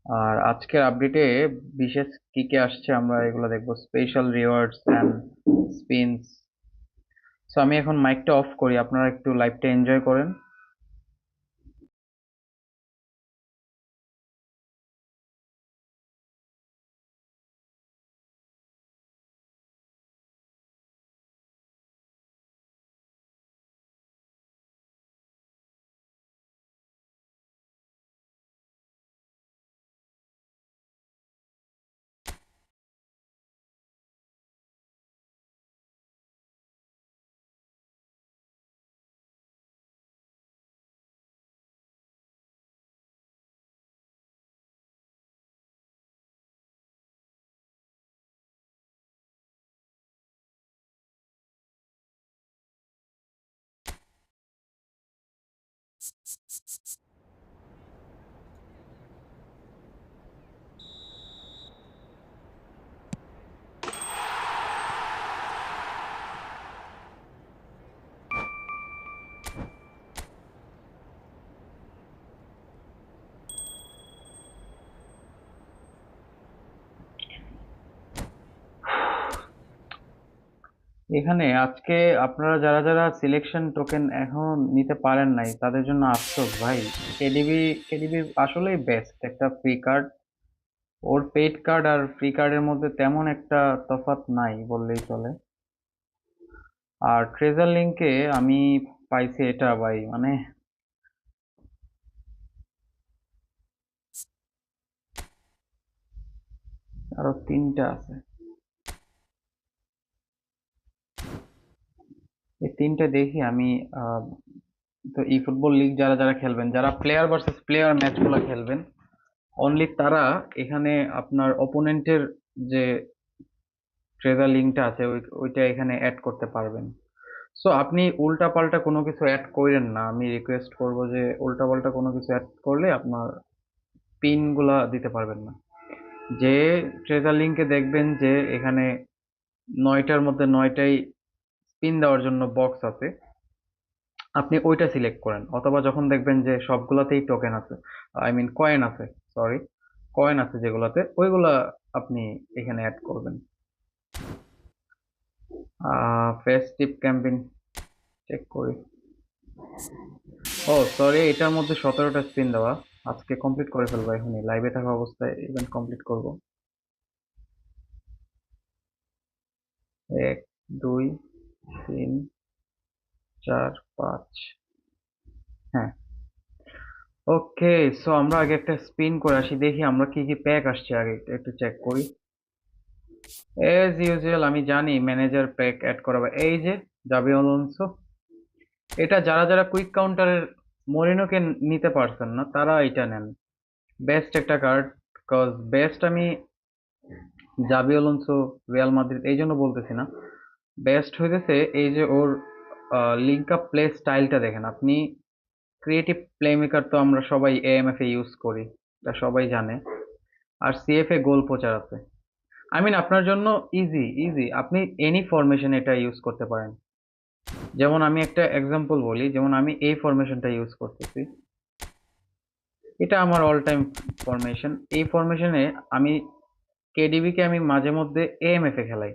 আর আজকের আপডেটে বিশেষ কি কি আসছে আমরা এগুলো দেখবো, special rewards and spins. So আমি এখন মাইকটা অফ করি, আপনারা একটু লাইভটা এনজয় করেন। এখানে আজকে আপনারা যারা যারা সিলেকশন টোকেন এখন নিতে পারেন নাই তাদের জন্য আফসোস ভাই। কেডিবি আসলেই বেস্ট একটা ফ্রি কার্ড। ওর পেইড কার্ড আর ফ্রি কার্ডের মধ্যে তেমন একটা তফাৎ নাই বললেই চলে। আর ট্রেজার লিংকে আমি পাইছি এটা ভাই, মানে আরো তিনটা আছে। এই তিনটে দেখি আমি। আহ, তো ই ফুটবল লিগ যারা যারা খেলবেন, যারা প্লেয়ার ভার্সেস প্লেয়ার ম্যাচগুলো খেলবেন, অনলি তারা এখানে আপনার অপোনেন্টের যে ট্রেজার লিঙ্কটা আছে ওইটা এখানে অ্যাড করতে পারবেন। সো আপনি উল্টা পাল্টা কোনো কিছু অ্যাড করেন না, আমি রিকোয়েস্ট করব যে উল্টা পাল্টা কোনো কিছু অ্যাড করলে আপনার পিন গুলা দিতে পারবেন না। যে ট্রেজার লিঙ্কে দেখবেন যে এখানে 9টার মধ্যে 9টাই পিন দেওয়ার জন্য বক্স আছে, আপনি ওইটা সিলেক্ট করেন। অথবা যখন দেখবেন যে সবগুলাতেই টোকেন আছে, আই মিন কয়েন আছে, সরি, কয়েন আছে যেগুলাতে, ওইগুলা আপনি এখানে অ্যাড করবেন। ফেস্টিভ ক্যাম্পেইন চেক করি। ও সরি, এটার মধ্যে 17টা স্পিন দেওয়া। আজকে কমপ্লিট করে ফেলবো, এখনই লাইভে থাকা অবস্থায় ইভেন্ট কমপ্লিট করব। 1, 2, 3, 4, 5। হ্যাঁ, ওকে। সো আমরা আগে একটা স্পিন করে আসি, দেখি আমরা কি কি প্যাক আসছে, আগে একটু চেক করি। এজ ইউজুয়াল আমি জানি ম্যানেজার প্যাক অ্যাড করাবে, এই যে জাবি অলonso। এটা যারা যারা কুইক কাউন্টারের মরিনোকে নিতে পারছেন না তারা এটা নেন। বেস্ট একটা কার্ড, কজ বেস্ট আমি জাবি অলonso রিয়াল মাদ্রিদ এই জন্য বলতেছি না, বেস্ট হইতেছে এই যে ওর লিঙ্ক আপ প্লে স্টাইলটা দেখেন আপনি। ক্রিয়েটিভ প্লে মেকার তো আমরা সবাই এএমএফ এ ইউজ করি, এটা সবাই জানে। আর সিএফ এ গোল পোচার আছে। আই মিন আপনার জন্য ইজি ইজি, আপনি এনি ফরমেশন এটা ইউজ করতে পারেন। যেমন আমি একটা এক্সাম্পল বলি, যেমন আমি এই ফরমেশনটা ইউজ করতেছি, এটা আমার অল টাইম ফরমেশন। এই ফরমেশনে আমি কেডিবি কে আমি মাঝে মধ্যে এএমএফ এ খেলাই।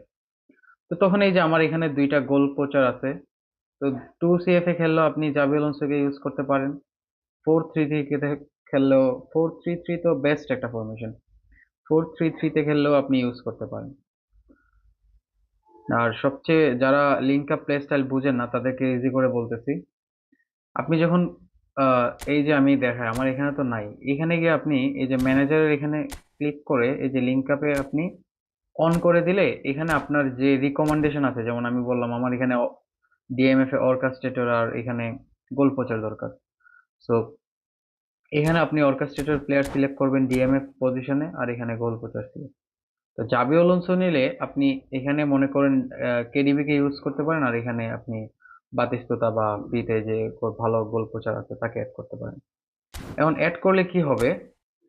তো তখন এই যে আমার এখানে দুইটা গোল পোচার আছে। তো 2 সিএফ এ খেললেও আপনি জাবি আলোনসোকে ইউজ করতে পারেন। 4-3-3 তে খেললেও, 4-3-3 তো বেস্ট একটা ফরমেশন, 4-3-3 তে খেললেও আপনি ইউজ করতে পারেন। আর সবচেয়ে যারা লিঙ্ক আপ প্লে স্টাইল বুঝেন না তাদেরকে ইজি করে বলতেছি, আপনি যখন এই যে আমি দেখাই আমার এখানে তো নাই, এখানে গিয়ে আপনি এই যে ম্যানেজারের এখানে ক্লিক করে এই যে লিঙ্ক আপে আপনি অন করে দিলে এখানে আপনার যে রিকমেন্ডেশন আছে, যেমন আমি বললাম আমার এখানে ডিএমএফ এ অর্কাস্ট্রেটর আর এখানে গোল পোচার দরকার। সো এখানে আপনি অর্কাস্ট্রেটর প্লেয়ার সিলেক্ট করবেন ডিএমএফ পজিশনে, আর এখানে গোল পোচার সিলেক্ট। তো জাবি অলonso নিলে আপনি এখানে মনে করেন কেডিবি কে ইউজ করতে পারেন, আর এখানে আপনি বাতিস্তুতা বা বিতে যে ভালো গোল পোচার আছে তাকে অ্যাড করতে পারেন। এখন অ্যাড করলে কি হবে,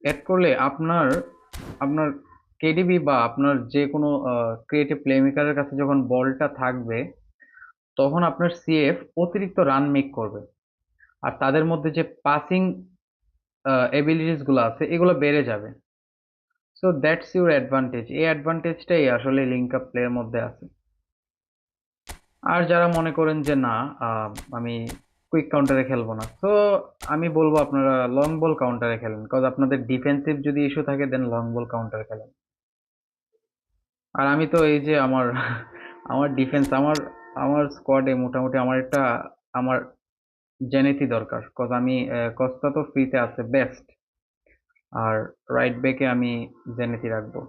অ্যাড করলে আপনার আপনার কেডিবি বা আপনার যে কোনো ক্রিয়েটিভ প্লে মেকারের কাছে যখন বলটা থাকবে, তখন আপনার সিএফ অতিরিক্ত রান মেক করবে। আর তাদের মধ্যে যে পাসিং এবিলিটিস গুলো আছে এগুলো বেড়ে যাবে। সো দ্যাটস ইউর অ্যাডভান্টেজ, এই অ্যাডভান্টেজটাই আসলে লিঙ্ক আপ প্লের মধ্যে আছে। আর যারা মনে করেন যে না, আমি কুইক কাউন্টারে খেলবো না, তো আমি বলবো আপনারা লং বল কাউন্টারে খেলেন, কজ আপনাদের ডিফেন্সিভ যদি ইস্যু থাকে দেন লং বল কাউন্টারে খেলেন। আর আমি তো এই যে আমার আমার ডিফেন্স, আমার স্কোয়াডে মোটামুটি আমার জেনেতি দরকার, কজ আমি কস্তা তো ফ্রিতে আছে বেস্ট, আর রাইট ব্যাকে আমি জেনেতি রাখবো।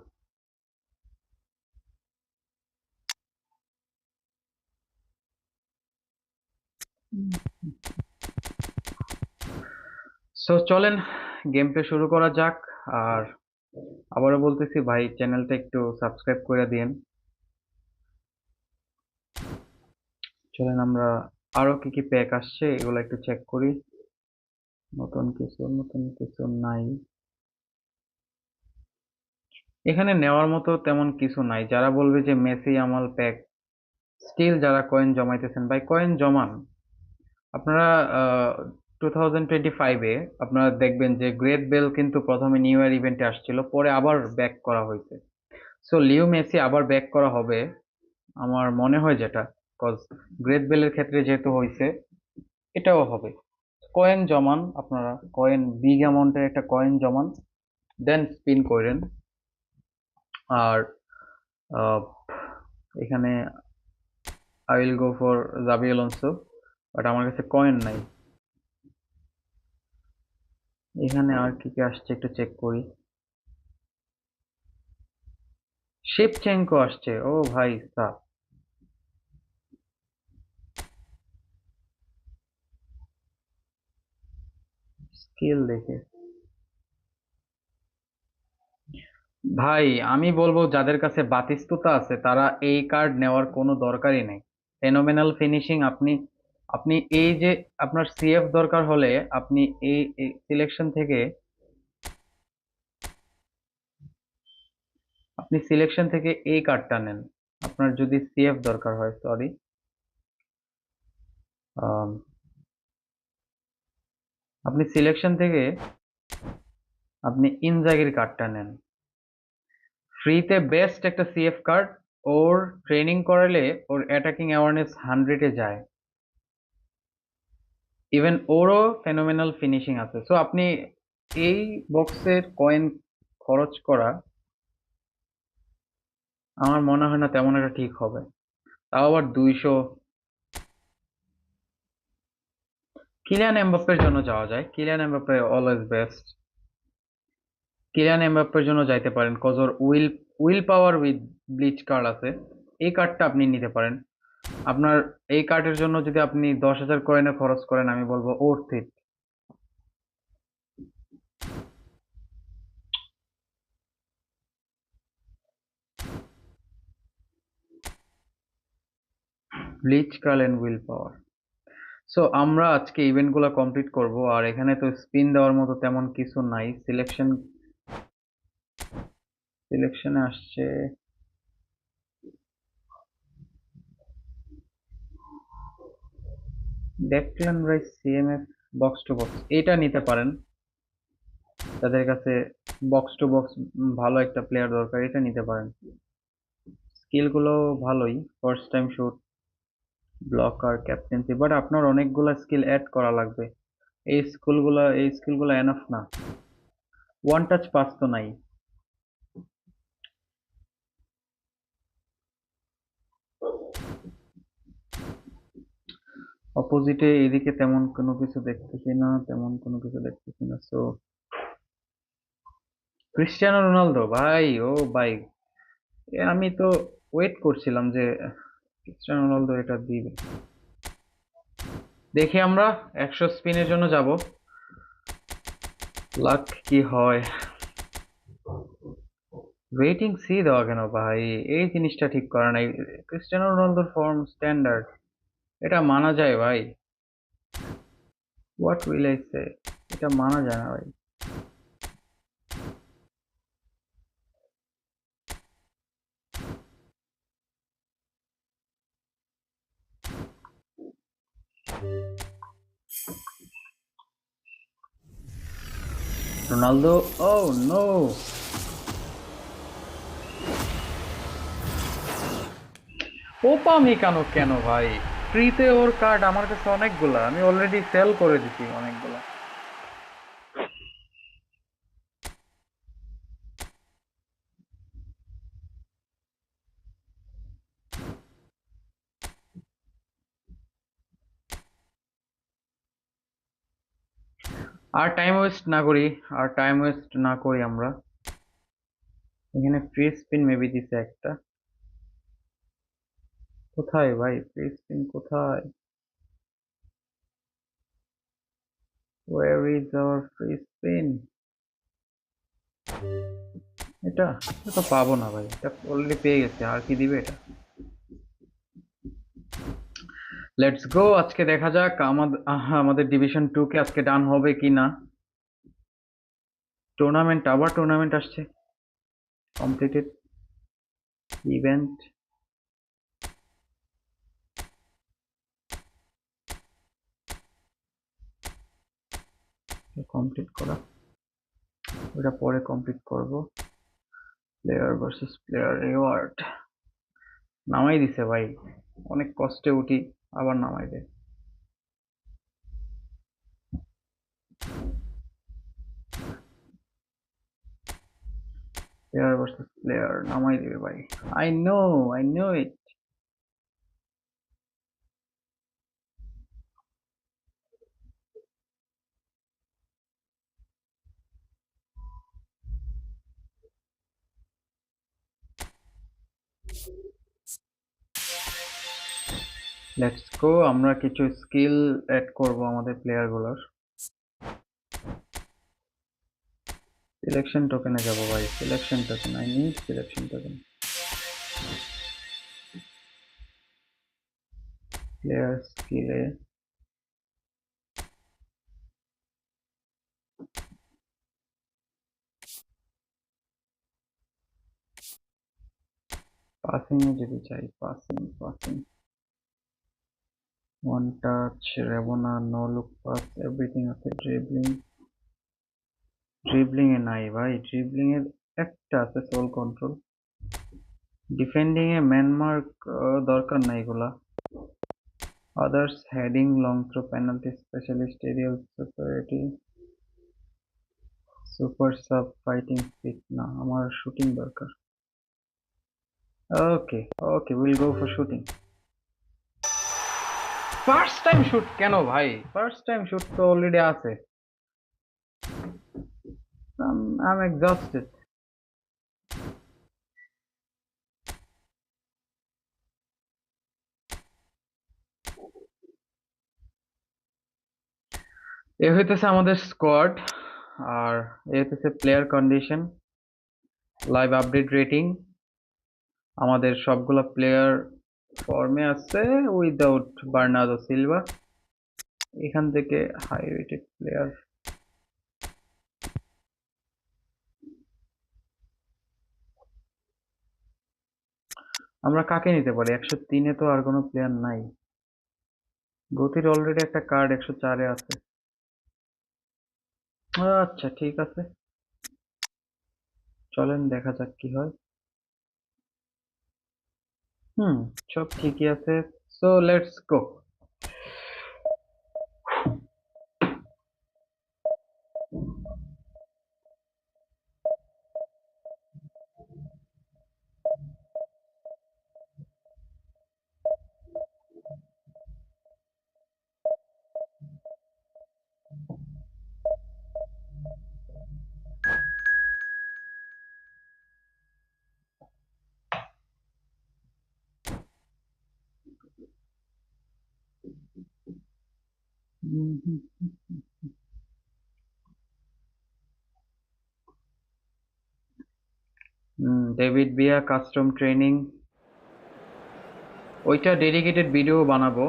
সো চলেন গেম প্লে শুরু করা যাক। আর আবারও বলতেছি ভাই, চ্যানেলটা একটু সাবস্ক্রাইব করে দিন। চলেন আমরা আরো কি কি প্যাক আসছে এগুলো একটু চেক করি। নতুন কিছু নাই এখানে নেওয়ার মতো, তেমন কিছু নাই। যারা বলবে যে মেসি আমাল প্যাক, স্টিল যারা কয়েন জমাইতেছেন ভাই কয়েন জমান। আপনারা 2025-এ আপনারা দেখবেন যে গ্রেট বেল কিন্তু প্রথমে নিউ ইয়ার ইভেন্টে আসছিল, পরে আবার ব্যাক করা হয়েছে। সো লিও মেসি আবার ব্যাক করা হবে আমার মনে হয়, যেটা কজ গ্রেট বেলের ক্ষেত্রে যেহেতু হয়েছে, এটাও হবে। কয়েন জমান আপনারা, কয়েন বিগ অ্যামাউন্টের একটা কয়েন জমান, দেন স্পিন করেন। আর আহ, এখানে আই উইল গো ফর জাবি অলোনসো, বাট আমার কাছে কয়েন নাই। এখানে আর কি কি আসছে একটু চেক করি। শেপচেঙ্কো আসছে, ও ভাই সাহ, স্কিল দেখে। ভাই আমি বলবো যাদের কাছে বাতিস্তুতা আছে তারা এই কার্ড নেওয়ার কোনো দরকারই নেই। ফেনোমেনাল ফিনিশিং, আপনি আপনি এই যে আপনার সিএফ দরকার হলে আপনি এই সিলেকশন থেকে, এই কার্ডটা নেন। আপনার যদি সিএফ দরকার হয়, সরি, আপনি সিলেকশন থেকে আপনি ইনজাগির কার্ডটা নেন। ফ্রিতে বেস্ট একটা সিএফ কার্ড, ওর ট্রেনিং করালে ওর অ্যাটাকিং অ্যাওয়ারনেস 100-এ যায়। ইভেন ওরও ফেনোমেনাল ফিনিশিং আছে। সো আপনি এই বক্সের কয়েন খরচ করা আমার মনে হয় না তেমন একটা ঠিক হবে, তাও আবার 200। কিলিয়ান এমবাপ্পের জন্য যাওয়া যায়, Kylian Mbappe always best. Kylian এমবাপ্পের জন্য যাইতে পারেন, কজ ওর will power with bleach card আছে, এই কার্ডটা আপনি নিতে পারেন। আপনার এই কার্ডের জন্য যদি আপনি 10,000 কয়েনে খরচ করেন, আমি বলবো worth it. Bleach card and will power. So আমরা আজকে ইভেন্ট গুলা কমপ্লিট করব, আর এখানে তো স্পিন দেওয়ার মতো তেমন কিছু নাই। সিলেকশনে আসছে Declan Rice CMF box to box, এটা নিতে পারেন। তাদের কাছে বক্স টু বক্স ভালো একটা প্লেয়ার দরকার, এটা নিতে পারেন। স্কিল গুলো ভালোই, first time shoot, blocker, captaincy, but আপনার অনেকগুলা স্কিল অ্যাড করা লাগবে। এই স্কিলগুলো এনাফ না। ওয়ান টাচ পাস তো নাই। অপোজিটে এদিকে তেমন কোনো কিছু দেখতেছি না, সো ক্রিস্টিয়ানো রোনালদো ভাই, ও ভাই, আমি তো ওয়েট করছিলাম যে ক্রিস্টিয়ানো রোনালদো এটা দিবে। দেখি আমরা 100 স্পিনের জন্য যাব, লাক কি হয়। ওয়েটিং সি দেওয়া কেন ভাই, এই জিনিসটা ঠিক করা নাই। ক্রিস্টিয়ানো রোনালদোর ফর্ম স্ট্যান্ডার্ড, এটা মানা যায় ভাই। হোয়াট উইল আই সে, এটা মানা যায় না ভাই। রোনালদো, ও নো, ওপা মেকানো কেন ভাই? ফ্রিতে ওর কার্ড আমার কাছে অনেকগুলা, আমি অলরেডি সেল করে দিছি অনেকগুলা। আর টাইম ওয়েস্ট না করি, আর টাইম ওয়েস্ট না করি আমরা। এখানে ফ্রি স্পিন মেবি দিছে একটা। কোথায় ভাই ফ্রি স্পিন কোথায়? Where is our free spin? এটা এটা তো পাবো না ভাই, এটা অলরেডি পেয়ে গেছে, আর কি দিবে এটা? লেটস গো, আজকে দেখা যাক আমাদের ডিভিশন 2 কে আজকে ডান হবে কি না। টুর্নামেন্ট, আবার টুর্নামেন্ট আসছে। কমপ্লিটেড ইভেন্ট, কমপ্লিট করা, ওটা পরে কমপ্লিট করব। প্লেয়ার ভার্সেস প্লেয়ার রিওয়ার্ড নামাই দিছে ভাই, অনেক কষ্টে উঠি, আবার নামাই দেয়। প্লেয়ার ভার্সেস প্লেয়ার নামাই দিবে ভাই। I know it. Let's go, আমরা কিছু স্কিল অ্যাড করব আমাদের প্লেয়ার গুলোর। সিলেকশন টোকেনে যাব ভাই, selection token, I need selection token. Player স্কিলে পাসিং এ যদি চাই, passing one touch, rabona, no look pass, everything আছে। ড্রিবলিং এ নাই ভাই, ড্রিবলিং এর একটা আছে, সোল কন্ট্রোল। ডিফেন্ডিং এ ম্যানমার্ক দরকার নাই এগুলা। Others, heading, long throw, penalty specialist, aerial superiority, super sub, fighting speed. না, আমার শুটিং দরকার। Okay, okay, will go for shooting. First time shoot কেন ভাই? ফার্স্ট টাইম শুট তো অলরেডি আছে। I'm exhausted. এ হইতেছে আমাদের স্কোয়াড, আর এ হইতেছে player condition, live update rating. আমাদের সবগুলা প্লেয়ার ফর্মে আছে উইদাউট বার্নার্ডো সিলভা। এখান থেকে হাই রেটেড প্লেয়ার, আমরা কাকে নিতে পারি? 103-এ তো আর কোনো প্লেয়ার নাই। গতির অলরেডি একটা কার্ড 104-এ আছে। আচ্ছা ঠিক আছে, চলেন দেখা যাক কি হয়। হুম, সব ঠিকই আছে। So let's go. David Villa custom training, ওইটা ডেডিকেটেড ভিডিও বানাবো,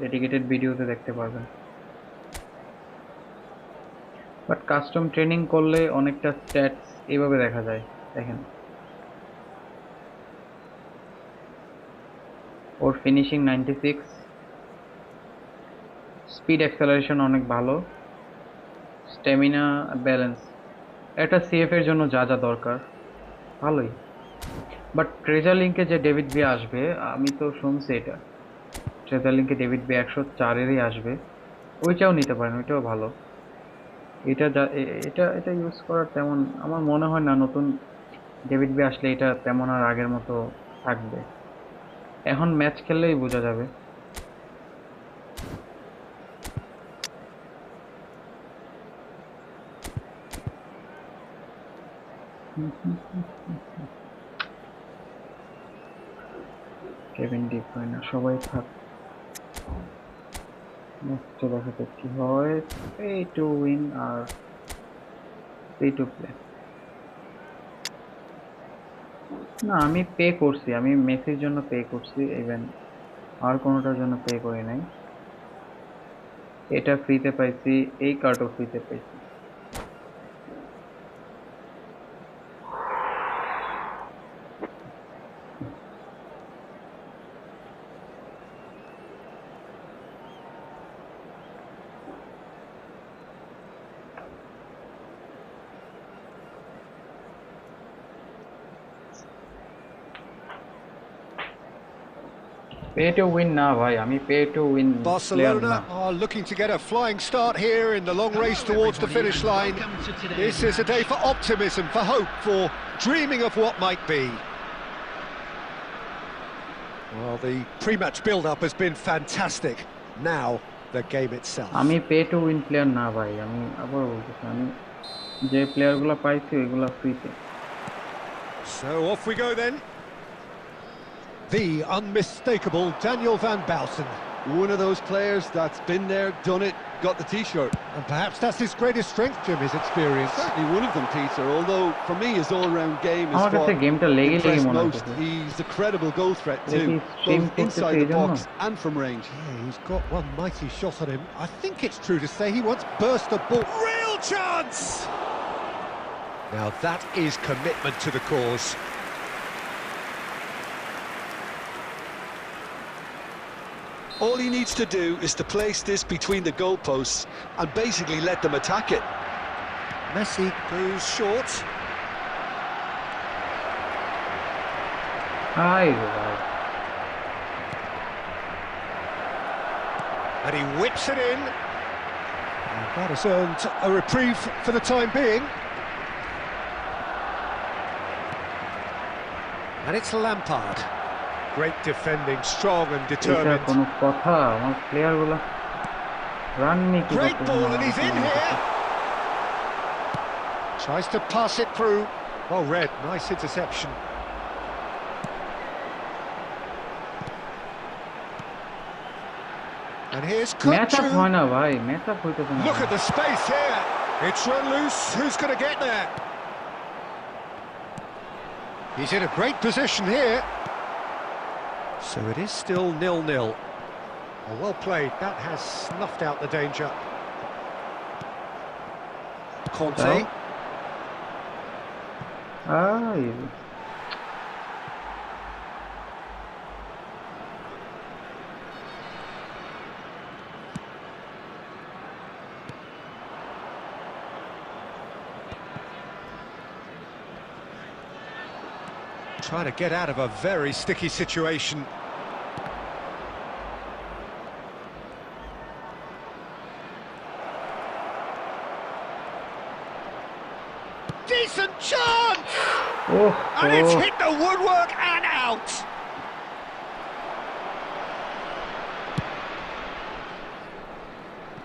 ডেডিকেটেড ভিডিওতে দেখতে পারবেন। বাট কাস্টম ট্রেনিং করলে অনেকটা স্ট্যাটস এইভাবে দেখা যায়, দেখেন। ওর ফিনিশিং 96, স্পিড অ্যাক্সেলারেশন অনেক ভালো, স্ট্যামিনা, ব্যালেন্স। এটা সিএফ এর জন্য যা যা দরকার, ভালোই। বাট ট্রেজার লিঙ্কে যে ডেভিড বি আসবে, আমি তো শুনছি এটা ট্রেজার লিঙ্কে ডেভিড বি 104-এরই আসবে। ওইটাও নিতে পারেন, ওইটাও ভালো। এটা ইউজ করার তেমন আমার মনে হয় না, নতুন ডেভিড বি আসলে এটা তেমন আর আগের মতো থাকবে। এখন ম্যাচ খেললেই বোঝা যাবে। কেভিন ডি ব্রুইনে সবাই থাক, ম্যাচটা দেখাতে কি হয়। পে টু উইন আর পে টু প্লে। না, আমি পে করছি, আমি মেসির জন্য পে করছি, ইভেন আর কোনোটার জন্য পে করি নাই। এটা ফ্রিতে পাইছি, এই কার্ডও ফ্রিতে পাইছি। পে টু উইন না ভাই, আমি পে টু উইন প্লেয়ার না। Barcelona are looking to get a flying start here in the long race towards the finish line. This is a day for optimism, for hope, for dreaming of what might be. Well, the pre-match build-up has been fantastic. Now, the game itself. আমি pay to win player না ভাই, আমি আবার বলতেছি, আমি যে প্লেয়ারগুলো পাইছি ওইগুলো ফ্রিতে। So off we go then. The unmistakable Daniel van Bouten. One of those players that's been there, done it, got the t-shirt. And perhaps that's his greatest strength, Jim, his experience. Certainly one of them, Peter, although for me his all-round game is আমার কাছে what গেমটা লেগে impressed মনে most. হচ্ছে। He's a credible goal threat এটা কি too, stream both করতেছে inside the এই জন্য? box and from range. Yeah, he's got one mighty shot on him. I think it's true to say he once burst a ball. Real chance! Now that is commitment to the cause. All he needs to do is to place this between the goalposts and basically let them attack it. Messi goes short. হাই রে ভাই, And he whips it in. And that has earned a reprieve for the time being. And it's Lampard. Great defending, strong and এটা determined. কোনো কথা? আমার প্লেয়ারগুলো run নিয়ে কি Great করতেছে ball না, and he's in আমার here. কাছে। Tries to pass it through. Well read, nice interception. And here's match up Kutchu. হয় না ভাই, ম্যাচ আপ হইতেছে না। Look at the space here. It's run loose. Who's going to get there? He's in a great position here. So it is still 0-0. Oh, well played. That has snuffed out the danger. Conte. I Trying to get out of a very sticky situation. Decent chance! Oh And it's hit the woodwork and out!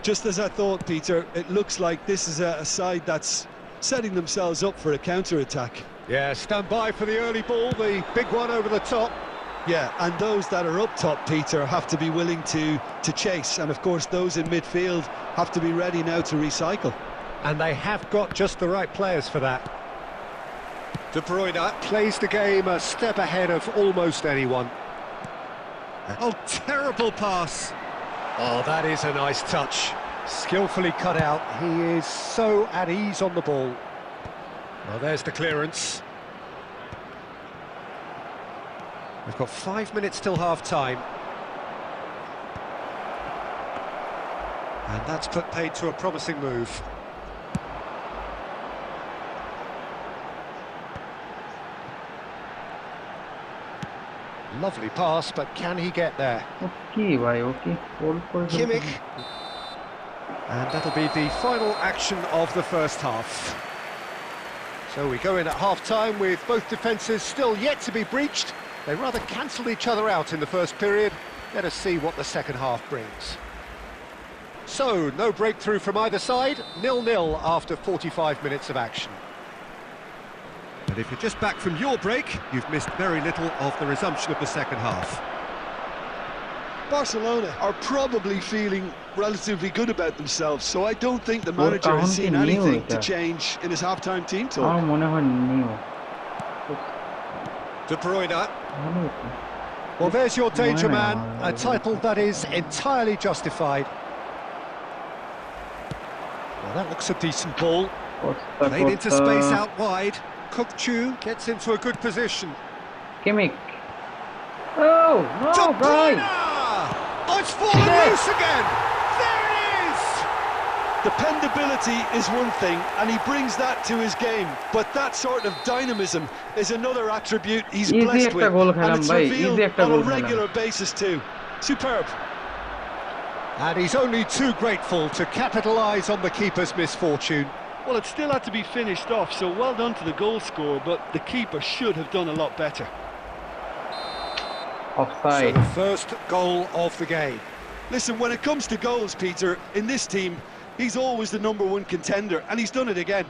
Just as I thought, Peter, it looks like this is a side that's setting themselves up for a counter-attack. Yeah, stand by for the early ball, the big one over the top. Yeah, and those that are up top, Peter, have to be willing to chase, and of course those in midfield have to be ready now to recycle. And they have got just the right players for that. De Bruyne plays the game a step ahead of almost anyone. Oh, terrible pass. Oh, that is a nice touch. Skillfully cut out. He is so at ease on the ball. Well, there's the clearance. We've got 5 minutes till half-time. And that's put paid to a promising move. Lovely pass, but can he get there? কি ভাই ও কি hold করে Kimmich. And that'll be the final action of the first half. So we go in at half-time with both defences still yet to be breached. They rather cancelled each other out in the first period. Let us see what the second half brings. So, no breakthrough from either side, 0-0 after 45 minutes of action. And if you're just back from your break, you've missed very little of the resumption of the second half. Barcelona are probably feeling relatively good about themselves, so I don't think the manager has seen anything to change in his half-time team talk. আমার মনে হয় নিও De Bruyne. Well, there's your danger man, a title that is entirely justified. Well, that looks a decent ball. Played into space out wide. Kukçu gets into a good position. Kimmich. Oh, no, De bro. Bruyne! Oh, it's fallen loose again! There it is! Dependability is one thing, and he brings that to his game, but that sort of dynamism is another attribute he's Easy blessed একটা with, goal and খেলাম it's ভাই, revealed easy একটা on goal a খেলাম। regular basis too. Superb. And he's only too grateful to capitalise on the keeper's misfortune. Well, it still had to be finished off, so well done to the goal scorer, but the keeper should have done a lot better. So Offside. the first goal of the game. Listen, when it comes to goals, Peter, in this team, he's always the #1 contender, and he's done it again.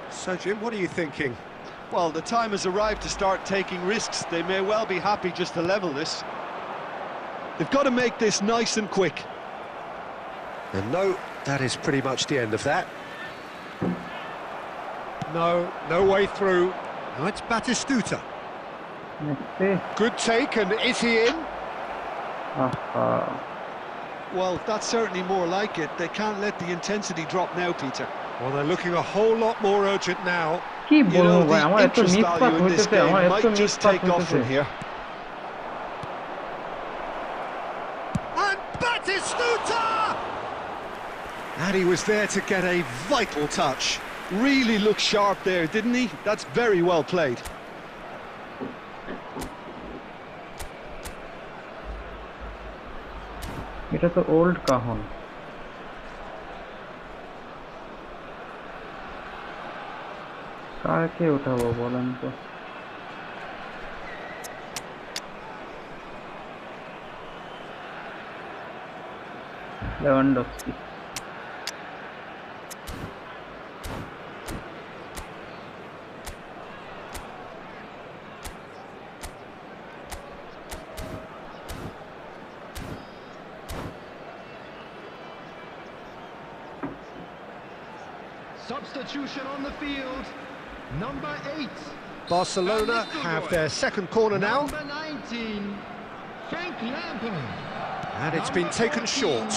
So, Jim, what are you thinking? Well, the time has arrived to start taking risks. They may well be happy just to level this. They've got to make this nice and quick. And no, that is pretty much the end of that. No way through. Now it's Batistuta. Messi. Good take, and is he in? Well, that's certainly more like it. They can't let the intensity drop now, Peter. Well, they're looking a whole lot more urgent now. কি You বলবো know, ভাই আমার the এত interest miss pass value in this হইতেছে game আমার এত might miss just pass take off হইতেছে from here. And Batistuta! And he was there to get a vital touch. Really looked sharp there, didn't he? That's very well played. এটা তো old কাহন কাকে উঠাবো বলেন তো Lewandowski Substitution on the field, number 8. Barcelona have their second corner now, Number 19, Frank Lampard. and it's been taken short.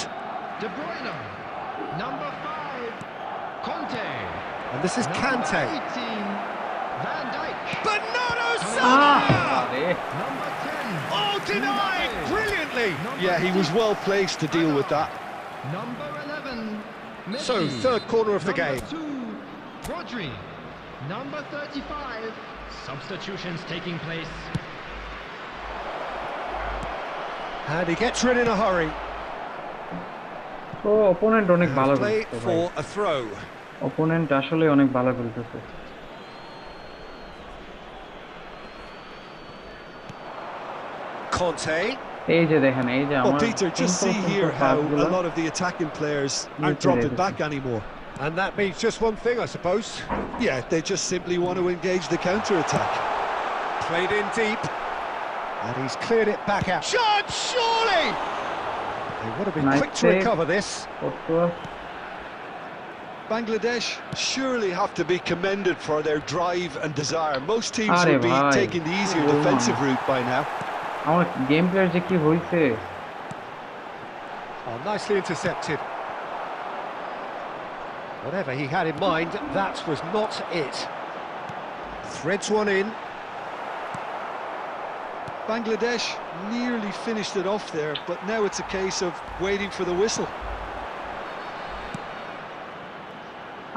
De Bruyne. Number 5, Conte. And this is Number Kante. 18, Van Dijk. Bernardo আরে Silva! Number 10, Oh, denied Mbappe. brilliantly! Number Yeah, he was well placed to deal with that. Number 11, Messi. So, third corner of the game. Number 2, Rodri. Number 35, substitutions taking place. And he gets rid in a hurry. তো opponent অনেক ভালো Play খেলছে ভাই for a throw. Opponent আসলে অনেক ভালো খেলতেছে Conte. এই যে দেখেন এই যে Well, আমার Peter, just see here how a lot of the attacking players aren't Yes, dropping it is. back anymore. And that means just one thing, I suppose. Yeah, they just simply want to engage the counter-attack. Played in deep. And he's cleared it back out. Shot, surely! They would have been Nice quick to save. recover this. Courtois, Bangladesh surely have to be commended for their drive and desire. Most teams Are would be bhai. taking the easier Oh, defensive man. route by now. আমার game player যে কি হইছে Oh, nicely intercepted. Whatever he had in mind, that was not it. Threads one in. Bangladesh nearly finished it off there, but now it's a case of waiting for the whistle.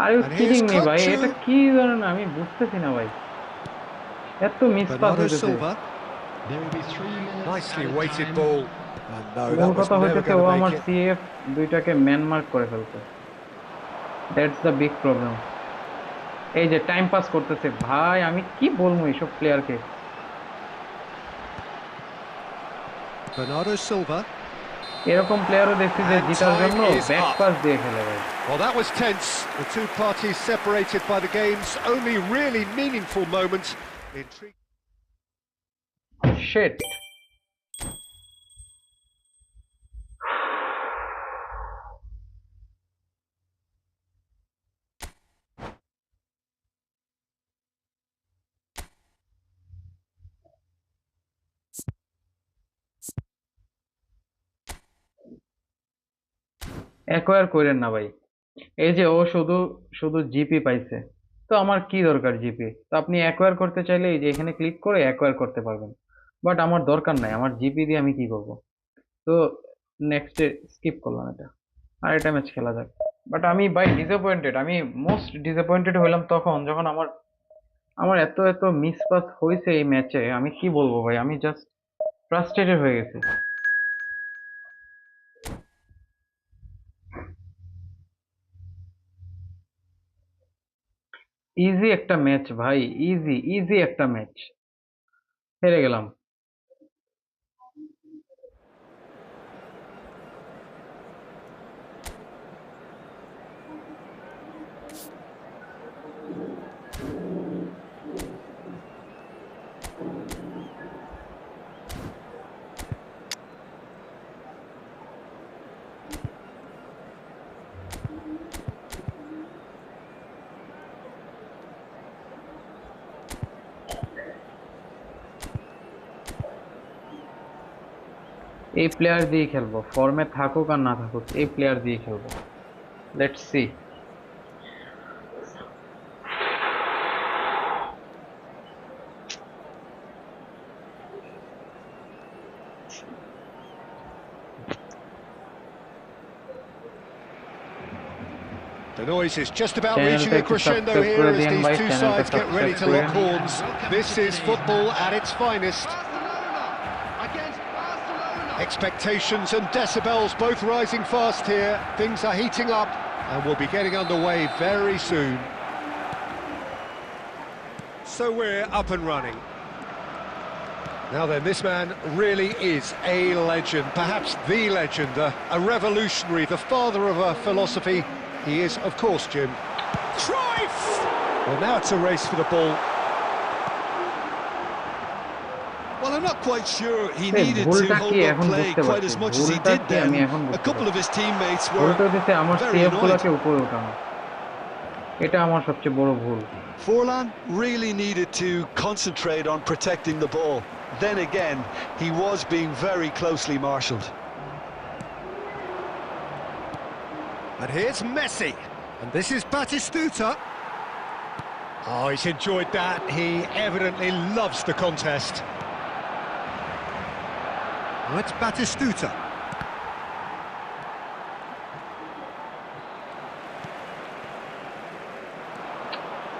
Are you And here's kidding me cut ভাই, to এটা কি ধরনের, আমি বুঝতেছি না ভাই, এত miss pass Bernardo হইতেছে। Silva. There will be 3 minutes Nicely added weighted time. ball. And no, মূল that was কথা never হইতেছে going ও to আমার make it. সিএফ দুইটাকে ম্যান মার্ক করে ফেলছে, দ্যাটস দ্য বিগ প্রবলেম। এই যে টাইম পাস করতেছে ভাই, আমি কি বলবো এইসব প্লেয়ারকে। Bernardo Silva. এরকম প্লেয়ারও দেখছি যে And জিতার time জন্য is ব্যাক up. পাস দিয়ে খেলে ভাই। Well, that was tense. The two parties separated by the game's only really meaningful moment. Intrigue. Shit. Acquire করেন না ভাই, এই যে ও শুধু শুধু জিপি পাইছে, তো আমার কি দরকার জিপি? তো আপনি অ্যাকোয়ার করতে চাইলে এই যে এখানে ক্লিক করে অ্যাকোয়ার করতে পারবেন, বাট আমার দরকার নাই, আমার জিপি দিয়ে আমি কি করব? তো নেক্সটে স্কিপ করলাম এটা, আর এটা ম্যাচ খেলা যাক। বাট আমি ভাই ডিসঅ্যাপয়েন্টেড, আমি মোস্ট ডিসঅ্যাপয়েন্টেড হইলাম তখন যখন আমার আমার এত এত মিস পাস হয়েছে এই ম্যাচে, আমি কি বলবো ভাই, আমি জাস্ট ফ্রাস্ট্রেটেড হয়ে গেছি। ইজি একটা ম্যাচ ভাই, ইজি ইজি একটা ম্যাচ, হেরে গেলাম। এই প্লেয়ার দিয়ে খেলবো, ফর্মে থাকুক আর না থাকুক এই প্লেয়ার দিয়ে খেলবো। Let's see. The noise is just about চ্যানেলটা reaching a একটু crescendo সাবস্ক্রাইব here করে as দিন these ভাই, two চ্যানেলটা sides get ready subscribe to করে। lock horns. This is football at its finest. Barcelona against Barcelona. Expectations and decibels both rising fast here. Things are heating up and we'll be getting underway very soon. So we're up and running. Now then, this man really is a legend, perhaps the legend, a revolutionary, the father of a philosophy. He is, of course, Jim. Cruyff! Well, now it's a race for the ball. Well, I'm not quite sure he এই needed to ভুলটা hold কি up এখন play বুঝতে quite as পারছি, much as he ভুলটা did কি আমি then. এখন A বুঝতে couple of পারছি। his teammates were ভুলটা হচ্ছে আমার very সিএফ annoyed. গুলাকে উপরে উঠানো, এটা আমার সবচেয়ে বড় ভুল। Forlan really needed to concentrate on protecting the ball. Then again, he was being very closely marshalled. And here's Messi. And this is Batistuta. Oh, he's enjoyed that. He evidently loves the contest. Oh, it's Batistuta.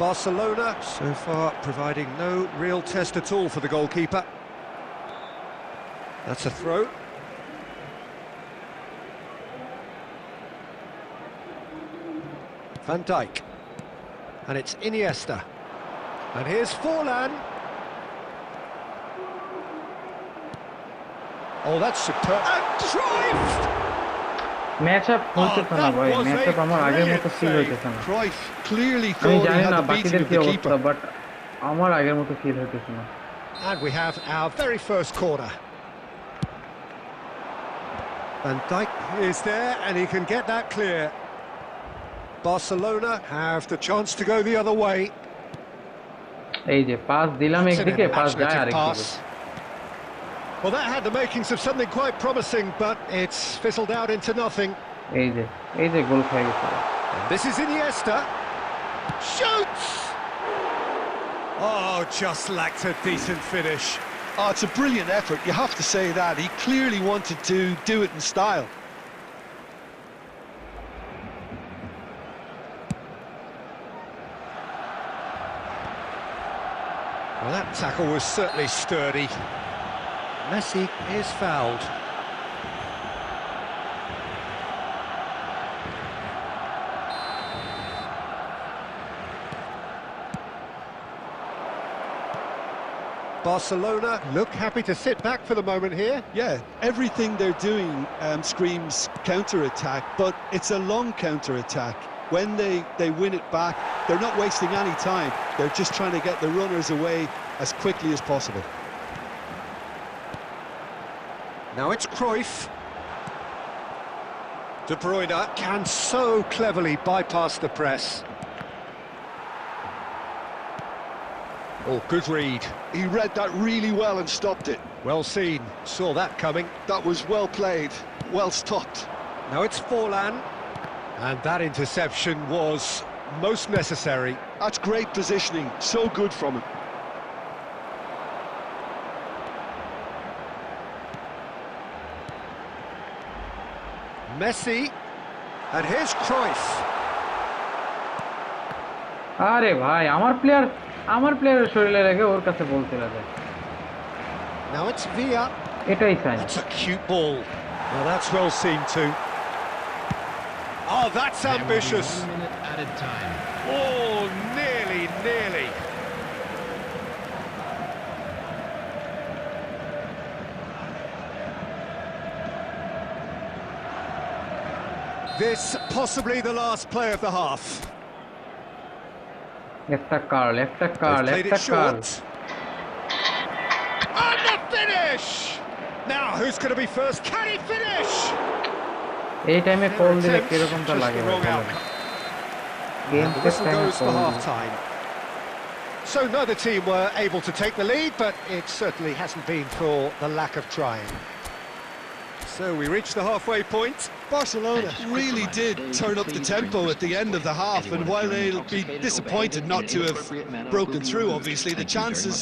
Barcelona, so far, providing no real test at all for the goalkeeper. That's a throw. Van Dijk. And it's Iniesta. And here's Forlan. Oh, that's superb. And Cruyff! Match up হইতেছে না ভাই, was match a up আমার আগের মতো brilliant feel save. হইতেছে না। Cruyff clearly আমি thought he জানি had না the beating বাকিদের of কি the অবস্থা, keeper. বাট আমার আগের মতো ফিল হইতেছে না। And we have our very first corner. Van Dijk is there and he can get that clear. Barcelona have the chance to go the other way. এই যে pass দিলাম It's an একদিকে, pass যায় imaginative আরেকদিকে। pass. Well, that had the makings of something quite promising, but it's fizzled out into nothing. এই যে গোল খেয়ে গেছে। And this is Iniesta. Shoots! Oh, just lacked a decent finish. Oh, it's a brilliant effort, you have to say that. He clearly wanted to do it in style. Well, that tackle was certainly sturdy. Messi is fouled. Barcelona look happy to sit back for the moment here. Yeah, everything they're doing screams counter-attack, but it's a long counter-attack. When they win it back, they're not wasting any time. They're just trying to get the runners away as quickly as possible. Now it's Cruyff. De Bruyne can so cleverly bypass the press. Oh, good read. He read that really well and stopped it. Well seen. Saw that coming. That was well played, well stopped. Now it's Forlan. And that interception was most necessary. That's great positioning, so good from him. Messi. And here's Cruyff. আরে ভাই আমার প্লেয়ারের শরীরে রেখে ওর কাছে বল চলে যায়। Now it's Villa. এটাই sign. That's a cute ball. Well, that's well seen too. Oh, that's ambitious. 1 minute added time. Oh, nearly. This possibly the last play of the half. একটা curl They've played it short. And the finish! Now, who's going to be first? Can he finish? এই টাইমে call দিলে Attempt, কিরকমটা just লাগে the ভাই wrong বলেন। outcome. Game And the শেষ whistle টাইমে goes for call half-time. So neither team were able to take the lead, but it certainly hasn't been for the lack of trying. So we reach the halfway point. Barcelona really did turn up the tempo at the end of the half, and while they'll be disappointed not to have broken through, obviously, the chances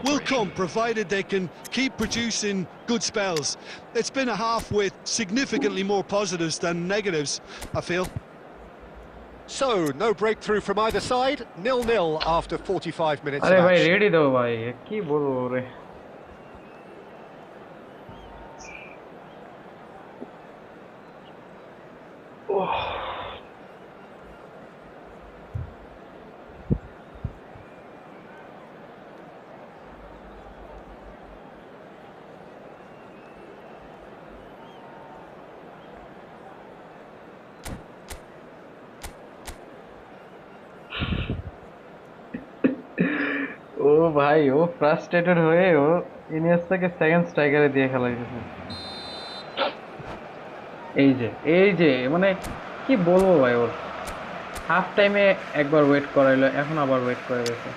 will come, provided they can keep producing good spells. It's been a half with significantly more positives than negatives, I feel. So, no breakthrough from either side, 0-0 after 45 minutes আরে of ভাই action. Ready দাও ভাই, কি বলবো রে। ও ভাই, ও frustrated হয়ে ও ইনিয়েস্তাকে second স্ট্রাইকারে দিয়ে খেলা গেছে। এই যে মানে কি বলবো ভাই, ওর হাফ টাইমে একবার ওয়েট করাইলো, এখন আবার ওয়েট করে গেছে।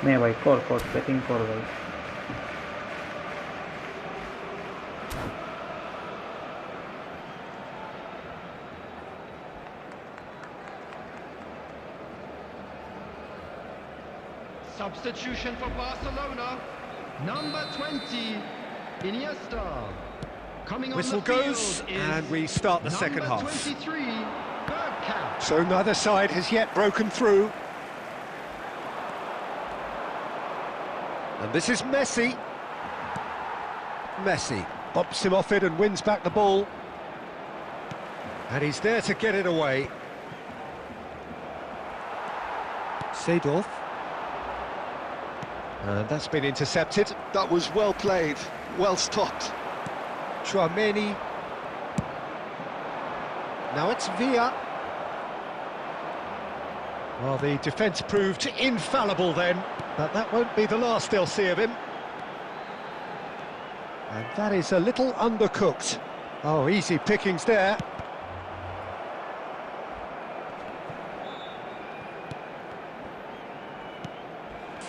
নে ভাই, কর ব্যাটিং কর ভাই। Substitution for Barcelona. Number 20, Iniesta. Coming on Whistle the field goes, is and we start the second half. Number 23, Bergkamp. So neither side has yet broken through. And this is Messi. Messi bops him off it and wins back the ball. And he's there to get it away. Seedorf. And that's been intercepted. That was well played, well stopped. Tchouaméni. Now it's Villa. Well, the defence proved infallible then, but that won't be the last they'll see of him. And that is a little undercooked. Oh, easy pickings there.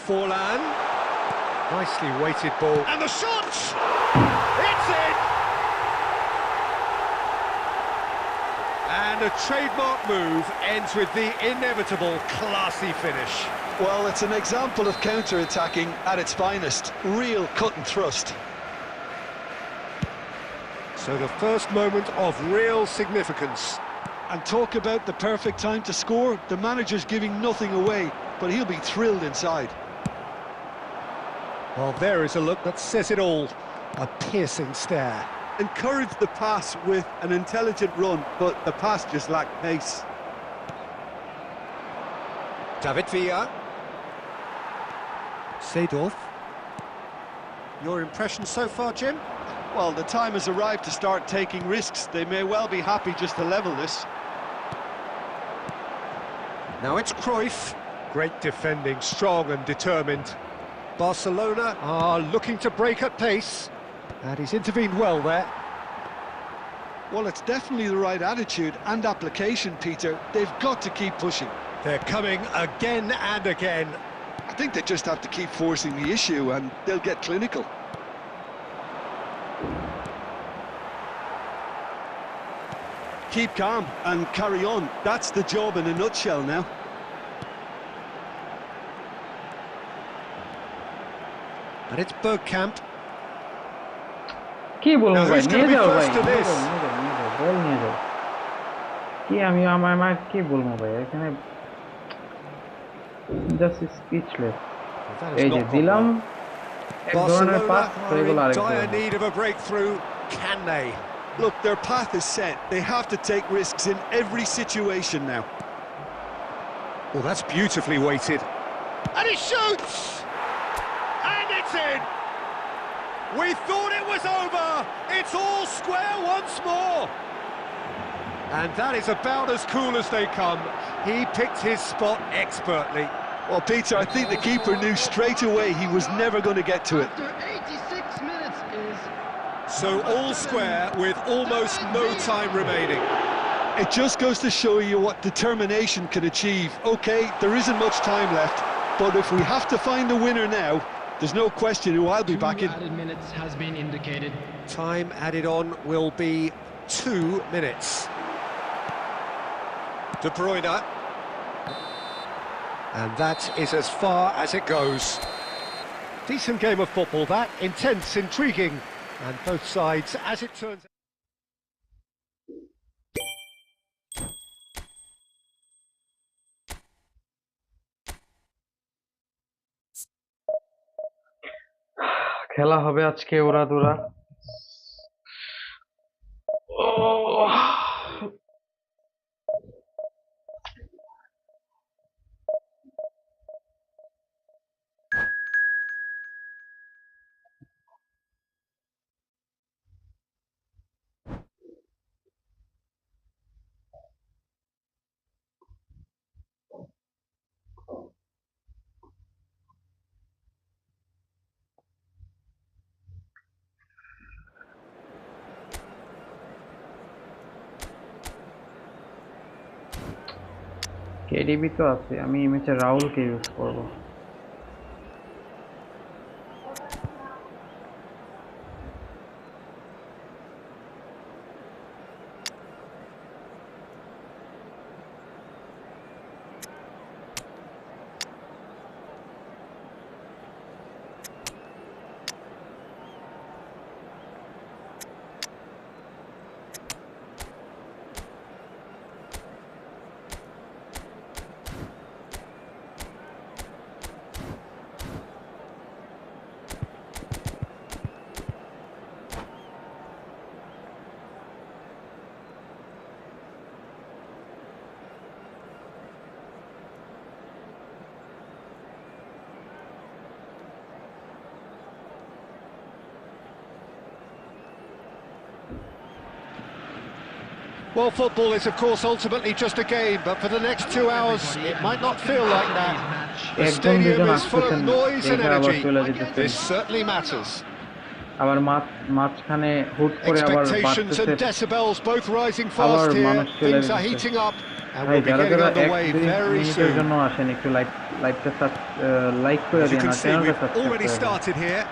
Forlan. Nicely weighted ball. And the shot! It's in! And a trademark move ends with the inevitable classy finish. Well, it's an example of counter-attacking at its finest. Real cut and thrust. So the first moment of real significance. And talk about the perfect time to score. The manager's giving nothing away. but he'll be thrilled inside. Well, there is a look that says it all. A piercing stare. Encouraged the pass with an intelligent run, but the pass just lacked pace. David Villa. Seedorf. Your impression so far, Jim? Well, the time has arrived to start taking risks. They may well be happy just to level this. Now it's Cruyff. Great defending, strong and determined. Barcelona are looking to break at pace. And he's intervened well there. Well, it's definitely the right attitude and application, Peter. They've got to keep pushing. They're coming again and again. I think they just have to keep forcing the issue and they'll get clinical. Keep calm and carry on. That's the job in a nutshell now. And it's Bergkamp. কি বলবো Now ভাই who's নিয়ে going to be যাও ভাই first to নিয়ে this? যাও বল নিয়ে যাও কি আমি আমার কি বলবো ভাই এখানে জাস্ট স্পিচলেস That এই has যে not gone দিলাম well. এক ধরনের Barcelona পাস হয়ে are গেল in আরেক dire ধরনের need of a breakthrough. Can they? Look, their path is set. They have to take risks in every situation now. Well, that's beautifully weighted. And he shoots! And it's in! We thought it was over! It's all square once more! And that is about as cool as they come. He picked his spot expertly. Well, Peter, I think the keeper knew straight away he was never going to get to it. After 86 minutes is... So all square with almost no time remaining. It just goes to show you what determination can achieve. OK, there isn't much time left, but if we have to find the winner now, there's no question who I'll be backing. Added minutes has been indicated. Time added on will be 2 minutes. De Bruyne. And that is as far as it goes. Decent game of football, that. Intense, intriguing. And both sides, as it turns out... খেলা হবে আজকে ওরাদুরা KDB তো আছে আমি এই ম্যাচে রাহুলকে use করব Well, football is, of course, ultimately just a game, but for the next 2 hours, it might not feel like that. The একদম stadium দুজন is full of আসতেছেন noise and এটা আবার energy. চলে যেতেছে This certainly matters. আবার মাঝখানে হুট করে আবার Expectations and বাড়তেছে decibels both rising আবার fast here. মানুষ চলে Things are যেতেছে heating up, and ভাই we'll be যারা getting যারা underway 1-2 very মিনিটের soon. জন্য আসেন একটু লাইকটা লাইক করে As you দিন can আর see, চ্যানেলটা we've সাবস্ক্রাইব already করে দিন started here.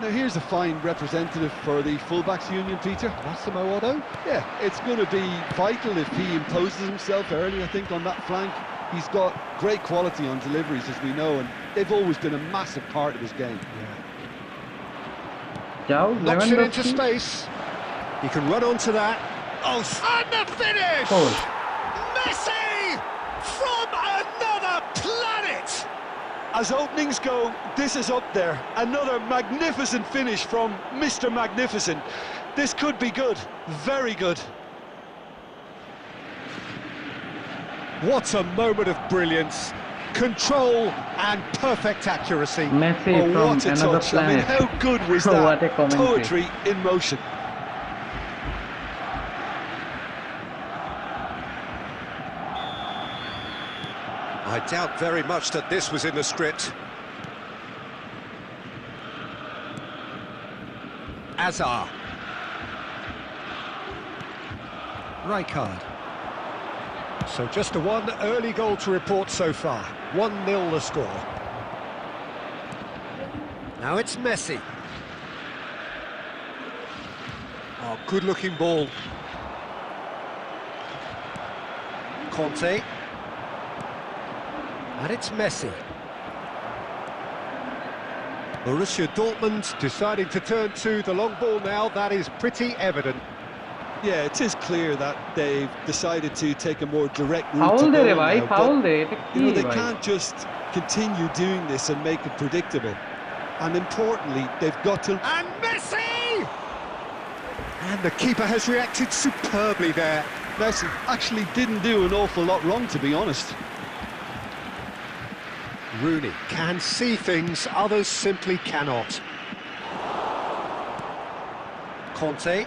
Now here's a fine representative for the fullbacks union, Peter. Massimo Otto. Yeah, it's going to be vital if he imposes himself early, I think, on that flank. He's got great quality on deliveries, as we know, and they've always been a massive part of his game. যাও Knocks it into Lewandowski space. He can run onto that. Oh, and the finish! Goal Messi from another as openings go, this is up there. Another magnificent finish from Mr. Magnificent. This could be good, very good. What a moment of brilliance. Control and perfect accuracy. Messi Oh, from what a another touch. I mean, planet. how good was What that? a commentary. Poetry in motion. I doubt very much that this was in the script. Azar. Rijkaard. So just the one early goal to report so far. 1-0 the score. Now it's Messi. Oh, good-looking ball. Conte. And it's Messi. Borussia Dortmund deciding to turn to the long ball now. That is pretty evident. Yeah, it is clear that they've decided to take a more direct route Foul to দে রে goal ভাই, now, foul but, দে, এটা you know, কি they ভাই? can't just continue doing this and make it predictable. And importantly, they've got to... And Messi! And the keeper has reacted superbly there. Messi actually didn't do an awful lot wrong, to be honest. Rooney can see things others simply cannot. Conte.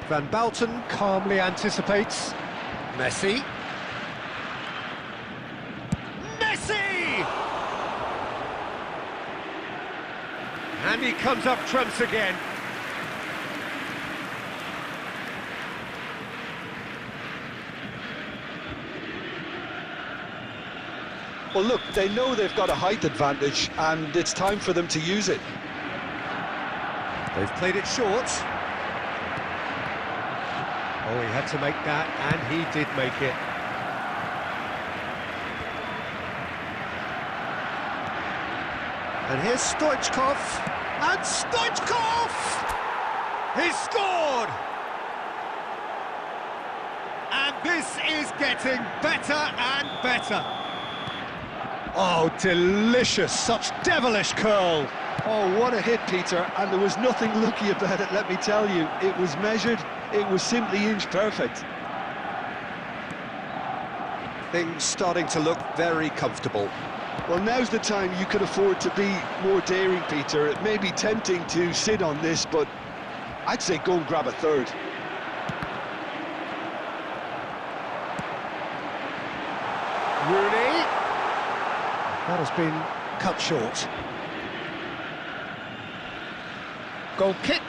Van Bouten calmly anticipates. Messi. Messi! And he comes up trumps again. Well, look, they know they've got a height advantage, and it's time for them to use it. They've played it short. Oh, he had to make that, and he did make it. And here's Stoichkov, and Stoichkov! He scored! And this is getting better and better. Oh, delicious, such devilish curl. Oh, what a hit, Peter, and there was nothing lucky about it, let me tell you. It was measured, it was simply inch perfect. Things starting to look very comfortable. Well, now's the time you can afford to be more daring, Peter. It may be tempting to sit on this, but I'd say go and grab a third. Rooney. That has been cut short. Goal kick,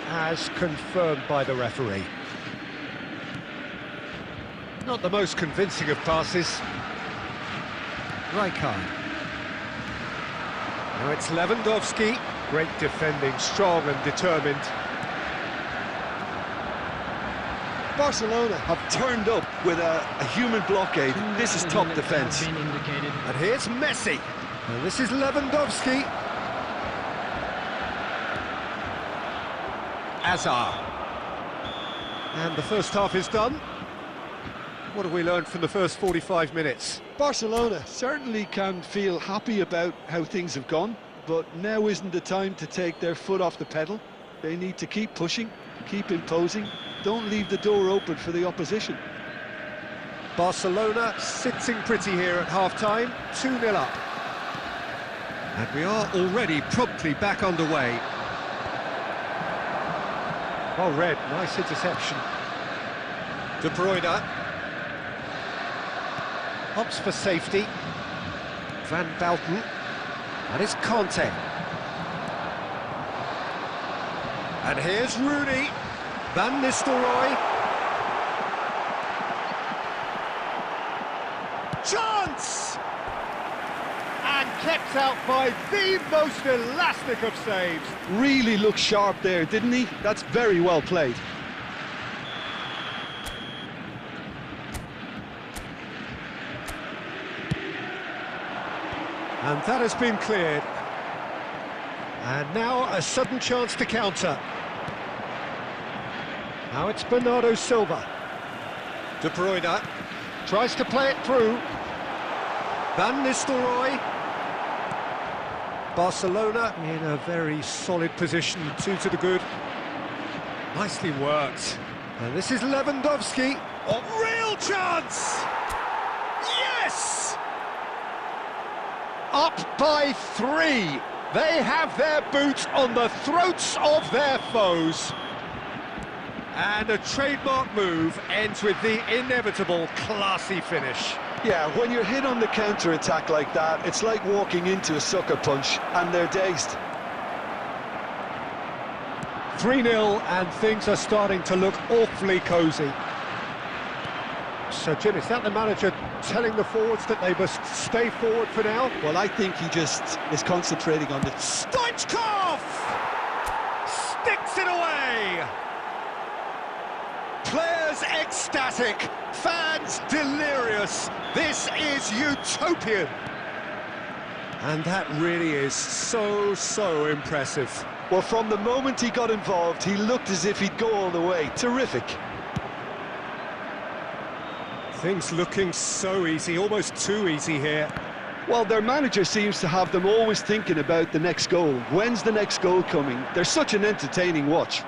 as confirmed by the referee. Not the most convincing of passes. Rijkaard. Now it's Lewandowski. Great defending, strong and determined. Barcelona have turned up with a human blockade. This is top defence. And here's Messi. And this is Lewandowski. Azar. And the first half is done. What have we learned from the first 45 minutes? Barcelona certainly can feel happy about how things have gone, but now isn't the time to take their foot off the pedal. They need to keep pushing, keep imposing, don't leave the door open for the opposition. Barcelona sitting pretty here at half-time, 2-0 up. And we are already promptly back underway. Well read, nice interception. De Bruyne. Opts for safety. Van Bouten. And it's Conte. And here's Rooney. Van Nistelrooy. Chance! And kept out by the most elastic of saves. Really looked sharp there, didn't he? That's very well played. And that has been cleared. And now a sudden chance to counter. Now it's Bernardo Silva. De Bruyne. Tries to play it through. Van Nistelrooy. Barcelona in a very solid position, 2 to the good. Nicely worked. And this is Lewandowski. Oh, real chance! Yes! Up by 3. They have their boots on the throats of their foes. And a trademark move ends with the inevitable classy finish. Yeah, when you're hit on the counter-attack like that, it's like walking into a sucker punch, and they're dazed. 3-0, and things are starting to look awfully cosy. So, Jim, is that the manager telling the forwards that they must stay forward for now? Well, I think he just is concentrating on the... Stoichkov! Sticks it away! Players ecstatic, fans delirious. This is utopian. And that really is so impressive. Well, from the moment he got involved, he looked as if he'd go all the way. Terrific. Things looking so easy, almost too easy here. Well, their manager seems to have them always thinking about the next goal. When's the next goal coming? They're such an entertaining watch.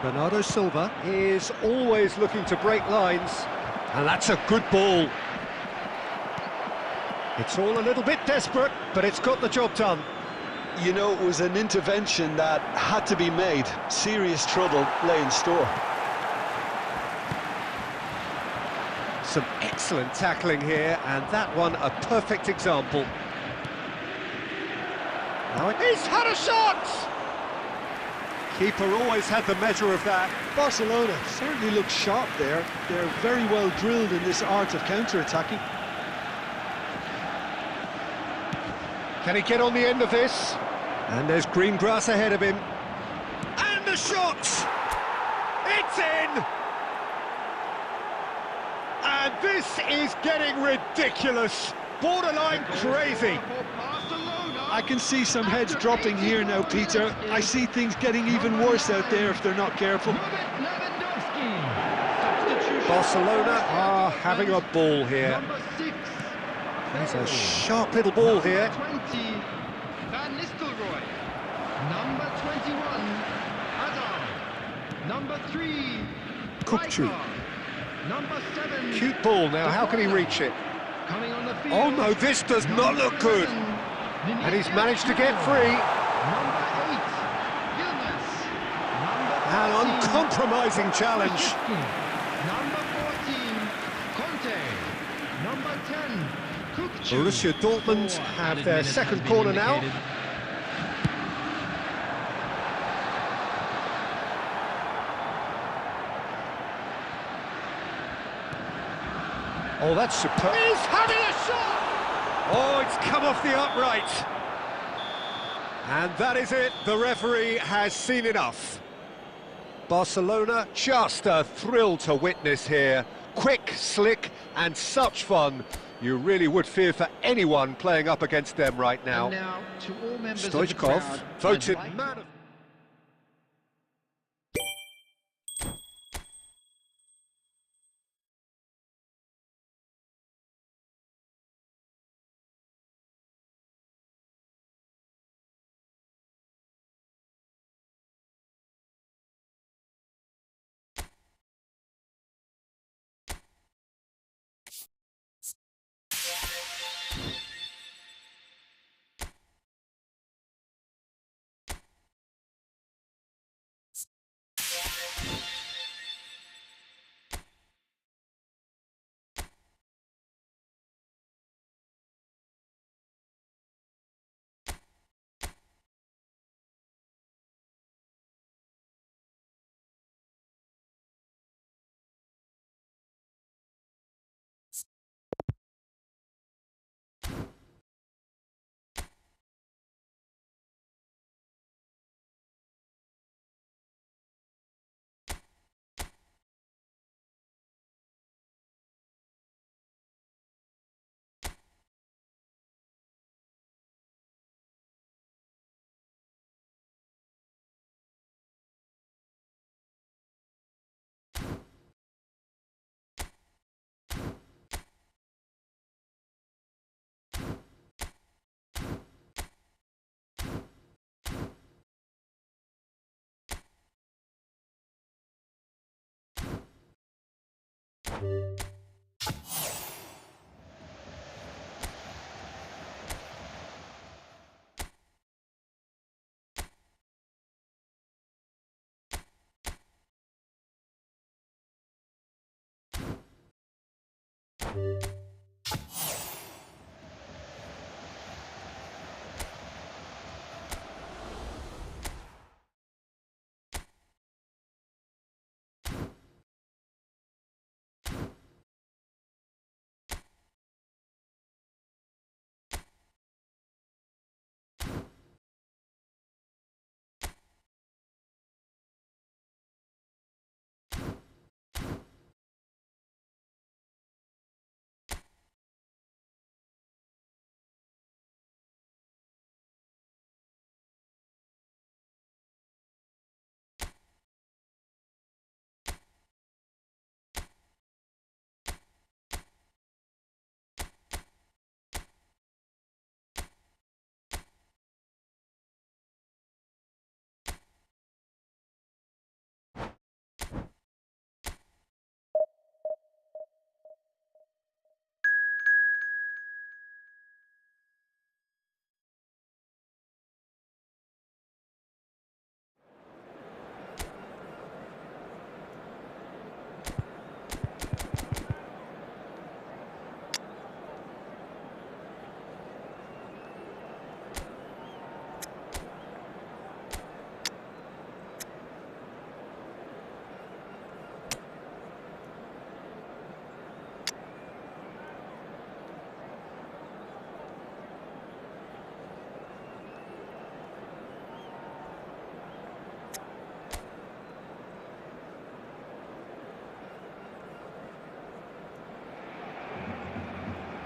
Bernardo Silva is always looking to break lines, and that's a good ball. It's all a little bit desperate, but it's got the job done. You know, it was an intervention that had to be made. Serious trouble lay in store. Some excellent tackling here, and that one a perfect example. Now he's had a shot! Keeper always had the measure of that. Barcelona certainly look sharp there. They're very well drilled in this art of counter-attacking. Can he get on the end of this? And there's green grass ahead of him. And the shot! It's in! And this is getting ridiculous. Borderline crazy. I can see some heads dropping here now, Peter. I see things getting even worse out there if they're not careful. Barcelona are having a ball here. There's a sharp little ball here. 20, Van Nistelrooy. Number 21, Hazard. Number 3, Kupchu. Rijkaard. Number 7. Cute ball now, how can he reach it? Coming on the field. Oh no, this does not look good. And he's managed to get free. Number 8, Yilmaz. An Number 14, uncompromising challenge. Number 14, Conte. Number 10, Kupchu. Borussia Dortmund have their second corner now. Oh, that's superb. He's having a shot! Oh, it's come off the upright. And that is it. The referee has seen enough. Barcelona, just a thrill to witness here. Quick, slick, and such fun. You really would fear for anyone playing up against them right now. And now, to all members of the Stoichkov crowd, voted I'd like- man of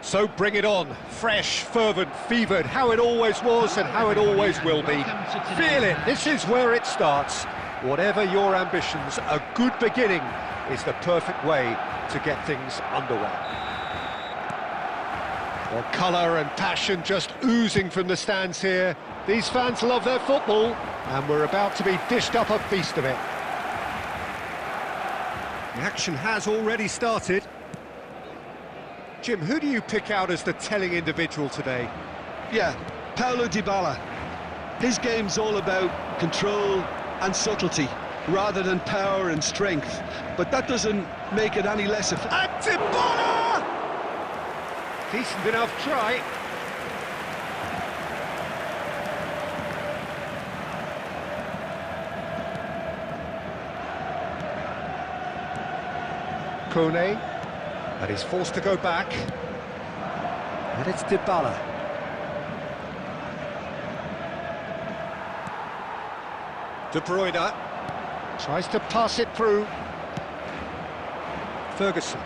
So bring it on, fresh, fervent, fevered, how it always was and how it always will be. Feel it, this is where it starts. Whatever your ambitions, a good beginning is the perfect way to get things underway. Well, colour and passion just oozing from the stands here. These fans love their football, and we're about to be dished up a feast of it. The action has already started. Jim, who do you pick out as the telling individual today? Yeah, Paulo Dybala. His game's all about control and subtlety, rather than power and strength. But that doesn't make it any less effective. And Dybala! Decent enough try. Kone, and he's forced to go back. And it's Dybala. De Bruyne tries to pass it through. Ferguson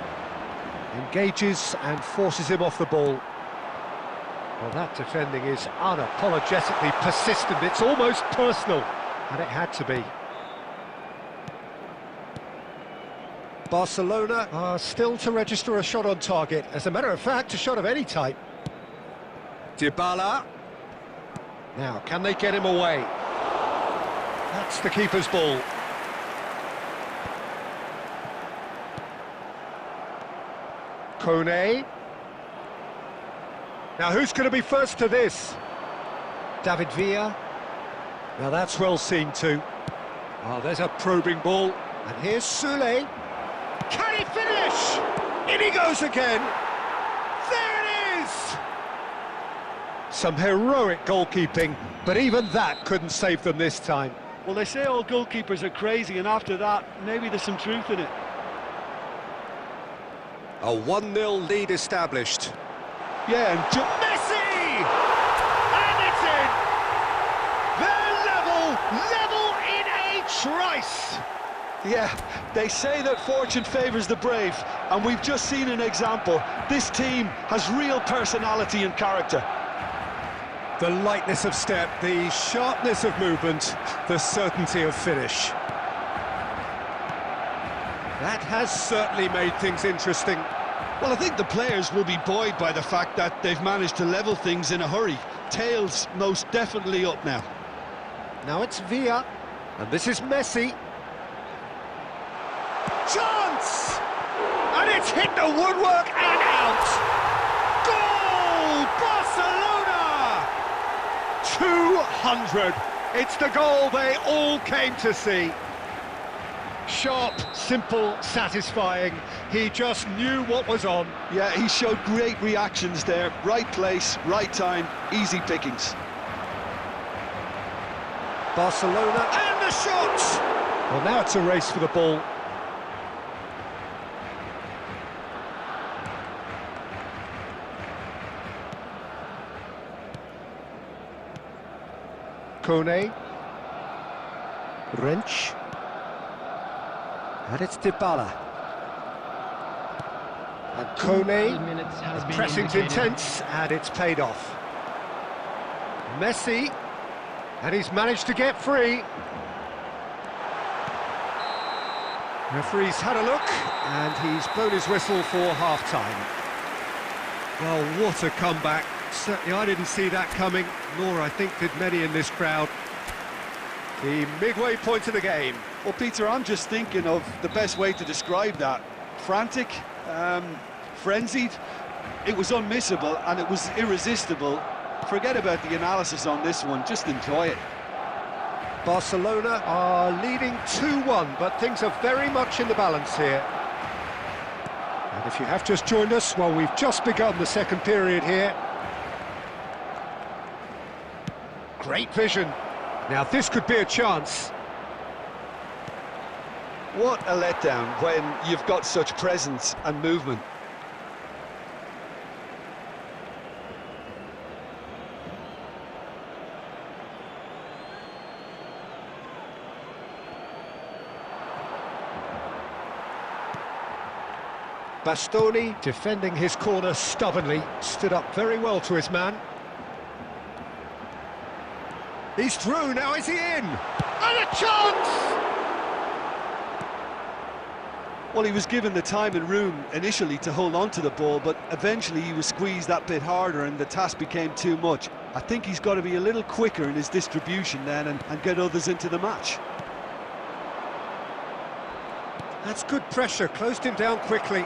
engages and forces him off the ball. Well, that defending is unapologetically persistent. It's almost personal, and it had to be. Barcelona are still to register a shot on target. As a matter of fact, a shot of any type. Dybala. Now, can they get him away? That's the keeper's ball. Kone. Now, who's going to be first to this? David Villa. Now, that's well seen too. Oh, there's a probing ball. And here's Sule. Can he finish? In he goes again. There it is! Some heroic goalkeeping, but even that couldn't save them this time. Well, they say all goalkeepers are crazy, and after that, maybe there's some truth in it. A 1-0 lead established. Yeah, and Messi! And it's in! They're level in a trice! yeah, they say that fortune favours the brave, and we've just seen an example. This team has real personality and character. The lightness of step, the sharpness of movement, the certainty of finish. That has certainly made things interesting. Well, I think the players will be buoyed by the fact that they've managed to level things in a hurry. Tails most definitely up now. Now it's Villa, and this is Messi. Chance! And it's hit the woodwork and out! Goal! Barcelona! 200! It's the goal they all came to see. Sharp, simple, satisfying. He just knew what was on. Yeah, he showed great reactions there. Right place, right time, easy pickings. Barcelona and the shot! Well, now it's a race for the ball. Kone. Wrench. And it's Dybala. And Kone, the pressing's intense, and it's paid off. Messi, and he's managed to get free. Referee's had a look, and he's blown his whistle for half-time. Well, what a comeback. Certainly I didn't see that coming, nor I think did many in this crowd. The midway point of the game. Well, Peter, I'm just thinking of the best way to describe that. Frantic, frenzied. It was unmissable and it was irresistible. Forget about the analysis on this one, just enjoy it. Barcelona are leading 2-1, but things are very much in the balance here. And if you have just joined us, well, we've just begun the second period here. Great vision. Now this could be a chance. What a letdown when you've got such presence and movement. Bastoni defending his corner stubbornly, stood up very well to his man. He's through, now is he in? And a chance! Well, he was given the time and room initially to hold on to the ball, but eventually he was squeezed that bit harder and the task became too much. I think he's got to be a little quicker in his distribution then and get others into the match. That's good pressure, closed him down quickly.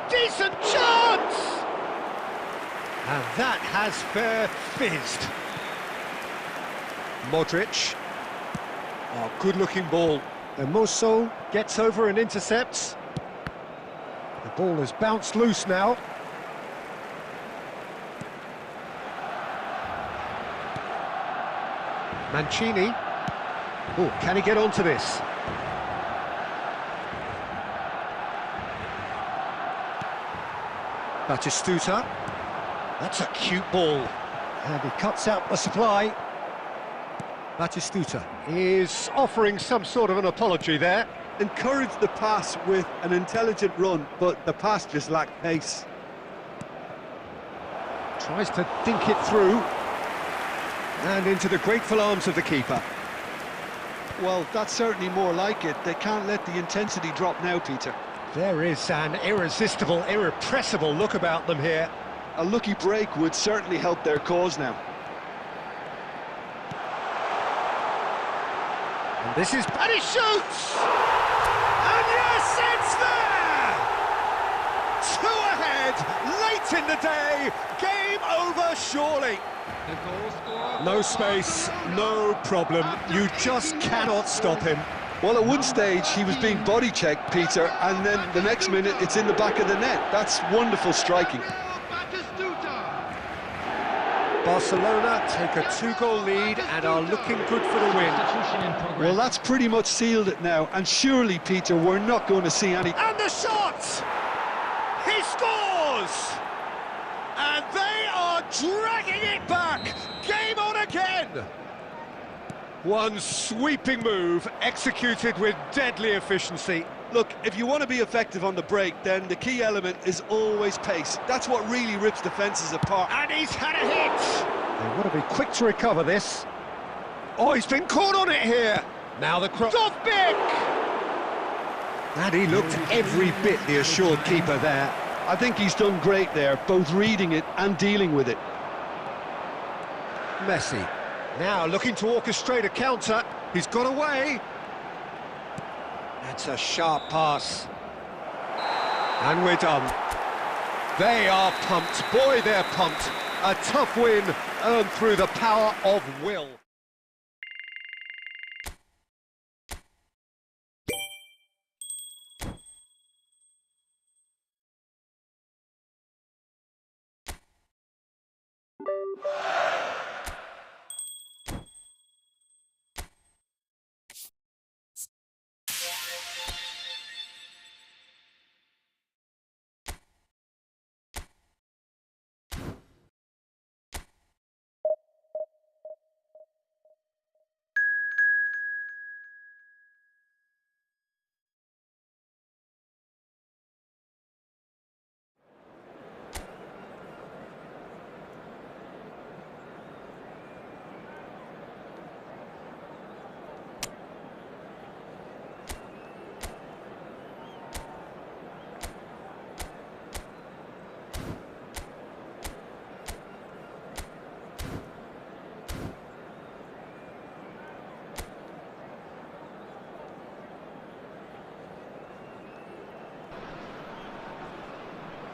Decent chance! And that has fair fizzed. Modric. Oh, good-looking ball. Hermoso gets over and intercepts. The ball has bounced loose now. Mancini. Oh, can he get onto this? Batistuta. That's a cute ball. And he cuts out the supply. Batistuta is offering some sort of an apology there. Encouraged the pass with an intelligent run, but the pass just lacked pace. Tries to dink it through. And into the grateful arms of the keeper. Well, that's certainly more like it. They can't let the intensity drop now, Peter. There is an irresistible, irrepressible look about them here. A lucky break would certainly help their cause now. And this is... and he shoots! And yes, it's there! Two ahead, late in the day, game over surely. No space, no problem, you just cannot stop him. Well, at one stage he was being body checked, Peter, and then the next minute it's in the back of the net. That's wonderful striking. Barcelona take a 2-goal lead and are looking good for the win. Well, that's pretty much sealed it now, and surely, Peter, we're not going to see any... And the shot! He scores! And they are dragging it back! Game on again! One sweeping move, executed with deadly efficiency. Look, if you want to be effective on the break, then the key element is always pace. That's what really rips defences apart. And he's had a hit! They want to be quick to recover this. Oh, he's been caught on it here! Now the cross... Dovbyk! And he looked every bit the assured keeper there. I think he's done great there, both reading it and dealing with it. Messi. Now looking to orchestrate a counter. He's got away. That's a sharp pass. And we're done. They are pumped. Boy, they're pumped. A tough win earned through the power of will.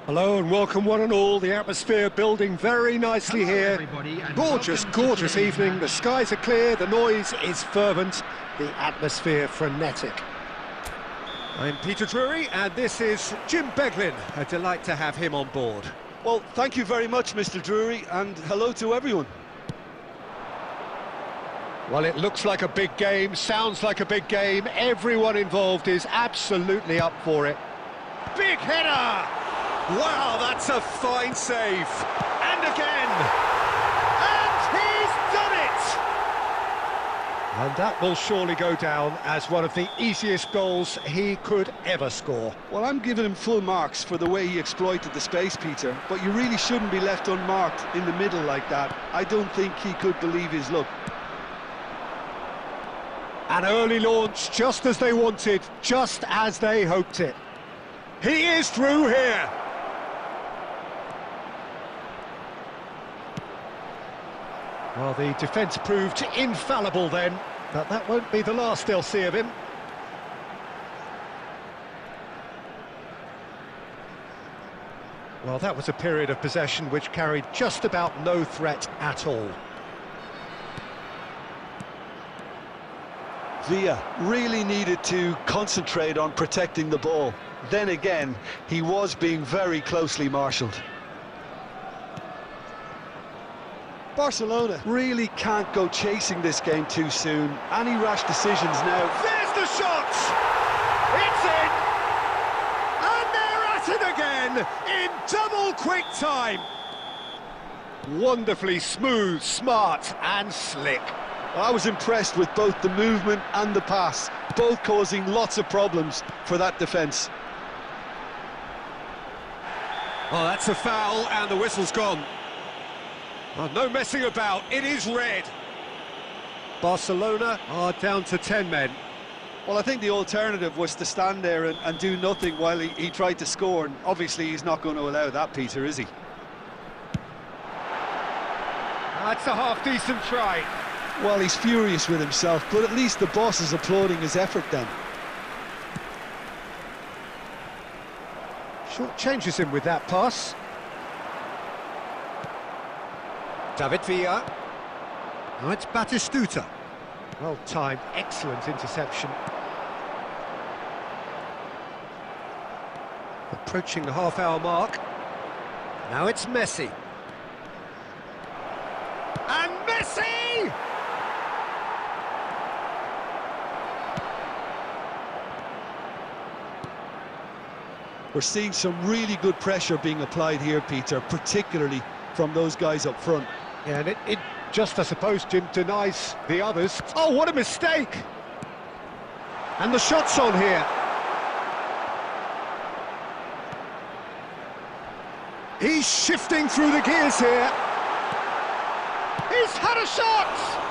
Hello and welcome one and all. The atmosphere building very nicely here. Gorgeous, gorgeous evening. The skies are clear, the noise is fervent, the atmosphere frenetic. I'm Peter Drury and this is Jim Beglin. A delight to have him on board. Well, thank you very much, Mr. Drury, and hello to everyone. Well, it looks like a big game, sounds like a big game. Everyone involved is absolutely up for it. Big header! Wow, that's a fine save. And again. And he's done it! And that will surely go down as one of the easiest goals he could ever score. Well, I'm giving him full marks for the way he exploited the space, Peter, but you really shouldn't be left unmarked in the middle like that. I don't think he could believe his luck. An early launch, just as they wanted, just as they hoped it. He is through here. Well, the defence proved infallible then, but that won't be the last they'll see of him. Well, that was a period of possession which carried just about no threat at all. Villa really needed to concentrate on protecting the ball. Then again, he was being very closely marshalled. Barcelona really can't go chasing this game too soon. Any rash decisions now. There's the shot! It's in! And they're at it again in double quick time. Wonderfully smooth, smart and slick. I was impressed with both the movement and the pass, both causing lots of problems for that defence. Oh, that's a foul and the whistle's gone. Oh, no messing about, it is red. Barcelona are down to 10 men. Well, I think the alternative was to stand there and do nothing while he tried to score, and obviously he's not going to allow that, Peter, is he? That's a half-decent try. Well, he's furious with himself, but at least the boss is applauding his effort then. Short changes him with that pass. David Villa. Now it's Batistuta. Well timed, excellent interception. Approaching the half-hour mark. Now it's Messi. And Messi! We're seeing some really good pressure being applied here, Peter, particularly from those guys up front. Yeah, and it just, I suppose, Jim, denies the others. Oh, what a mistake! And the shot's on here. He's shifting through the gears here. He's had a shot!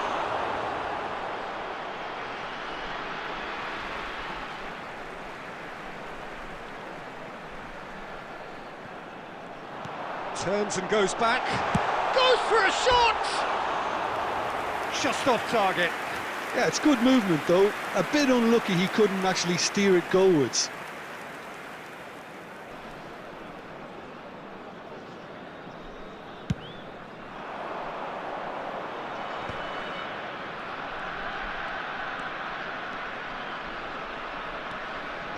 Turns and goes back. Goes for a shot! Just off target. Yeah, it's good movement, though. A bit unlucky he couldn't actually steer it goalwards.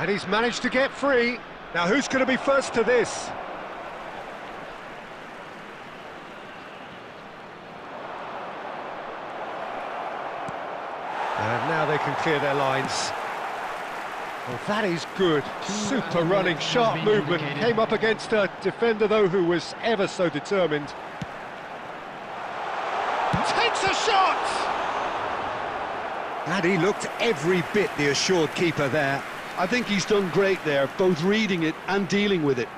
And he's managed to get free. Now who's going to be first to this? And now they can clear their lines. Well, that is good. Super running, sharp movement. Came up against a defender, though, who was ever so determined. Takes a shot! And he looked every bit the assured keeper there. I think he's done great there, both reading it and dealing with it.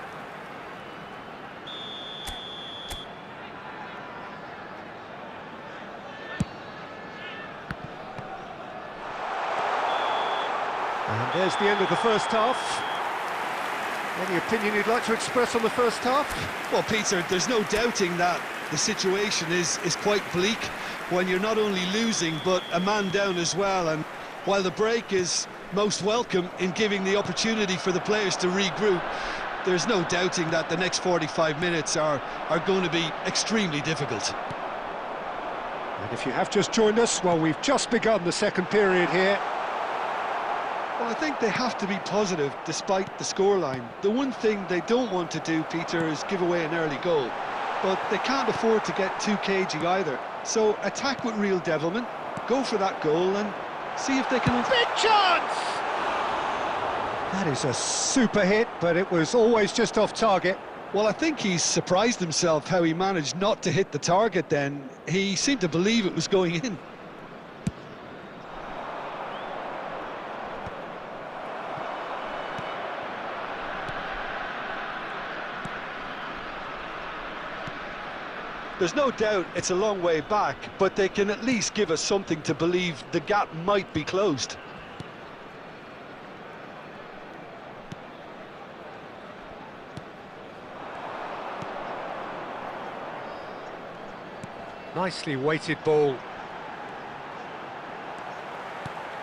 And there's the end of the first half. Any opinion you'd like to express on the first half? Well, Peter, there's no doubting that the situation is quite bleak when you're not only losing, but a man down as well. And while the break is most welcome in giving the opportunity for the players to regroup, there's no doubting that the next 45 minutes are going to be extremely difficult. And if you have just joined us, well, we've just begun the second period here. Well, I think they have to be positive despite the scoreline. The one thing they don't want to do, Peter, is give away an early goal. But they can't afford to get too cagey either. So attack with real devilment, go for that goal and see if they can... Big chance! That is a super hit, but it was always just off target. Well, I think he's surprised himself how he managed not to hit the target then. He seemed to believe it was going in. There's no doubt it's a long way back, but they can at least give us something to believe the gap might be closed. Nicely weighted ball.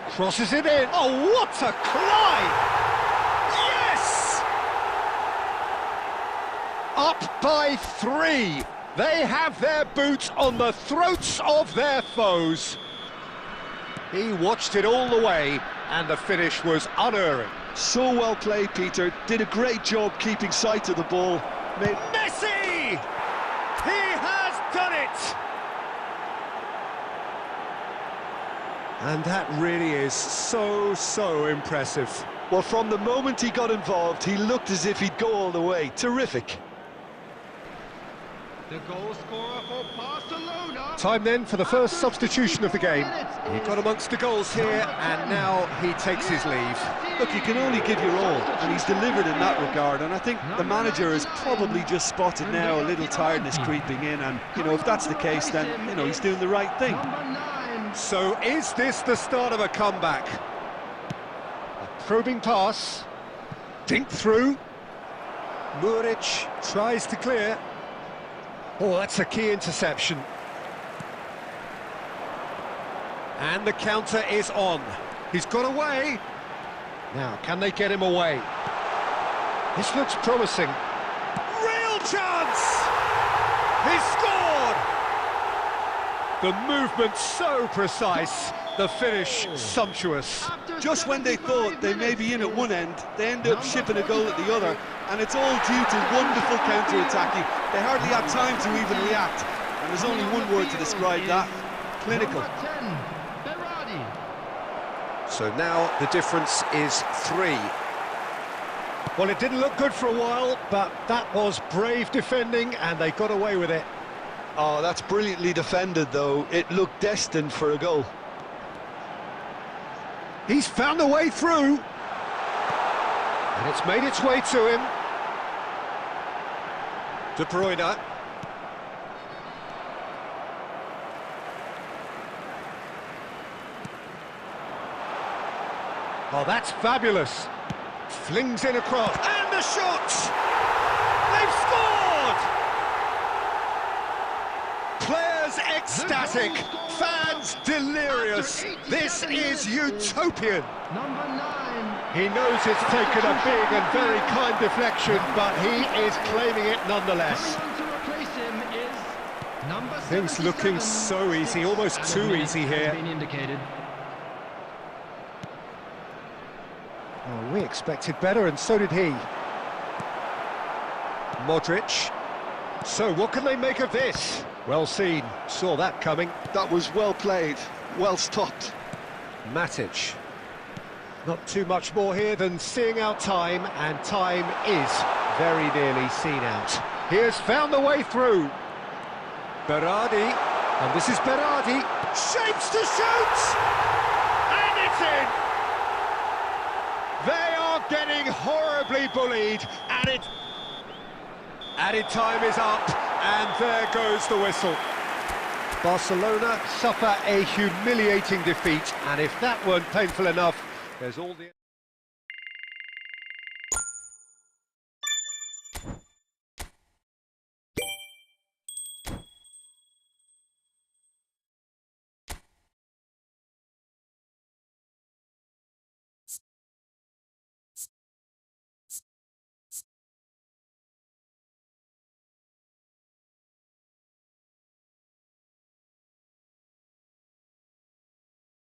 Crosses it in. Oh, what a climb! Yes! Up by 3. They have their boots on the throats of their foes. He watched it all the way, and the finish was unerring. So well played, Peter. Did a great job keeping sight of the ball. Messi! He has done it! And that really is so impressive. Well, from the moment he got involved, he looked as if he'd go all the way. Terrific. The goal scorer for Barcelona. Time then for the first substitution of the game. He got amongst the goals here, and now he takes his leave. Look, you can only give your all, and he's delivered in that regard. And I think the manager has probably just spotted now a little tiredness creeping in. And, you know, if that's the case, then, you know, he's doing the right thing. So is this the start of a comeback? A probing pass. Dink through. Muric tries to clear. Oh, that's a key interception. And the counter is on. He's got away. Now, can they get him away? This looks promising. Real chance! He scored! The movement so precise, the finish sumptuous. Just when they thought they may be in at one end, they end up shipping a goal at the other, and it's all due to wonderful counter-attacking. They hardly had time to even react, and there's only one word to describe that: clinical. So now the difference is 3. Well, it didn't look good for a while, but that was brave defending, and they got away with it. Oh, that's brilliantly defended, though. It looked destined for a goal. He's found a way through. And it's made its way to him. De Bruyne. Oh, that's fabulous. Flings in across. And the shot! They've scored! Players ecstatic. Fans delirious. This is utopian. Number 9. He knows it's taken a big and very kind deflection, but he is claiming it nonetheless. Coming on to replace him is number Things looking 77. so easy, almost too easy here. Been indicated. Oh, we expected better, and so did he. Modric. So, what can they make of this? Well seen. Saw that coming. That was well played, well stopped. Matic. Not too much more here than seeing out time, and time is very nearly seen out. He has found the way through. Berardi, and this is Berardi. Shapes to shoot! And it's in! They are getting horribly bullied, and it... Added time is up, and there goes the whistle. Barcelona suffer a humiliating defeat, and if that weren't painful enough, there's all the...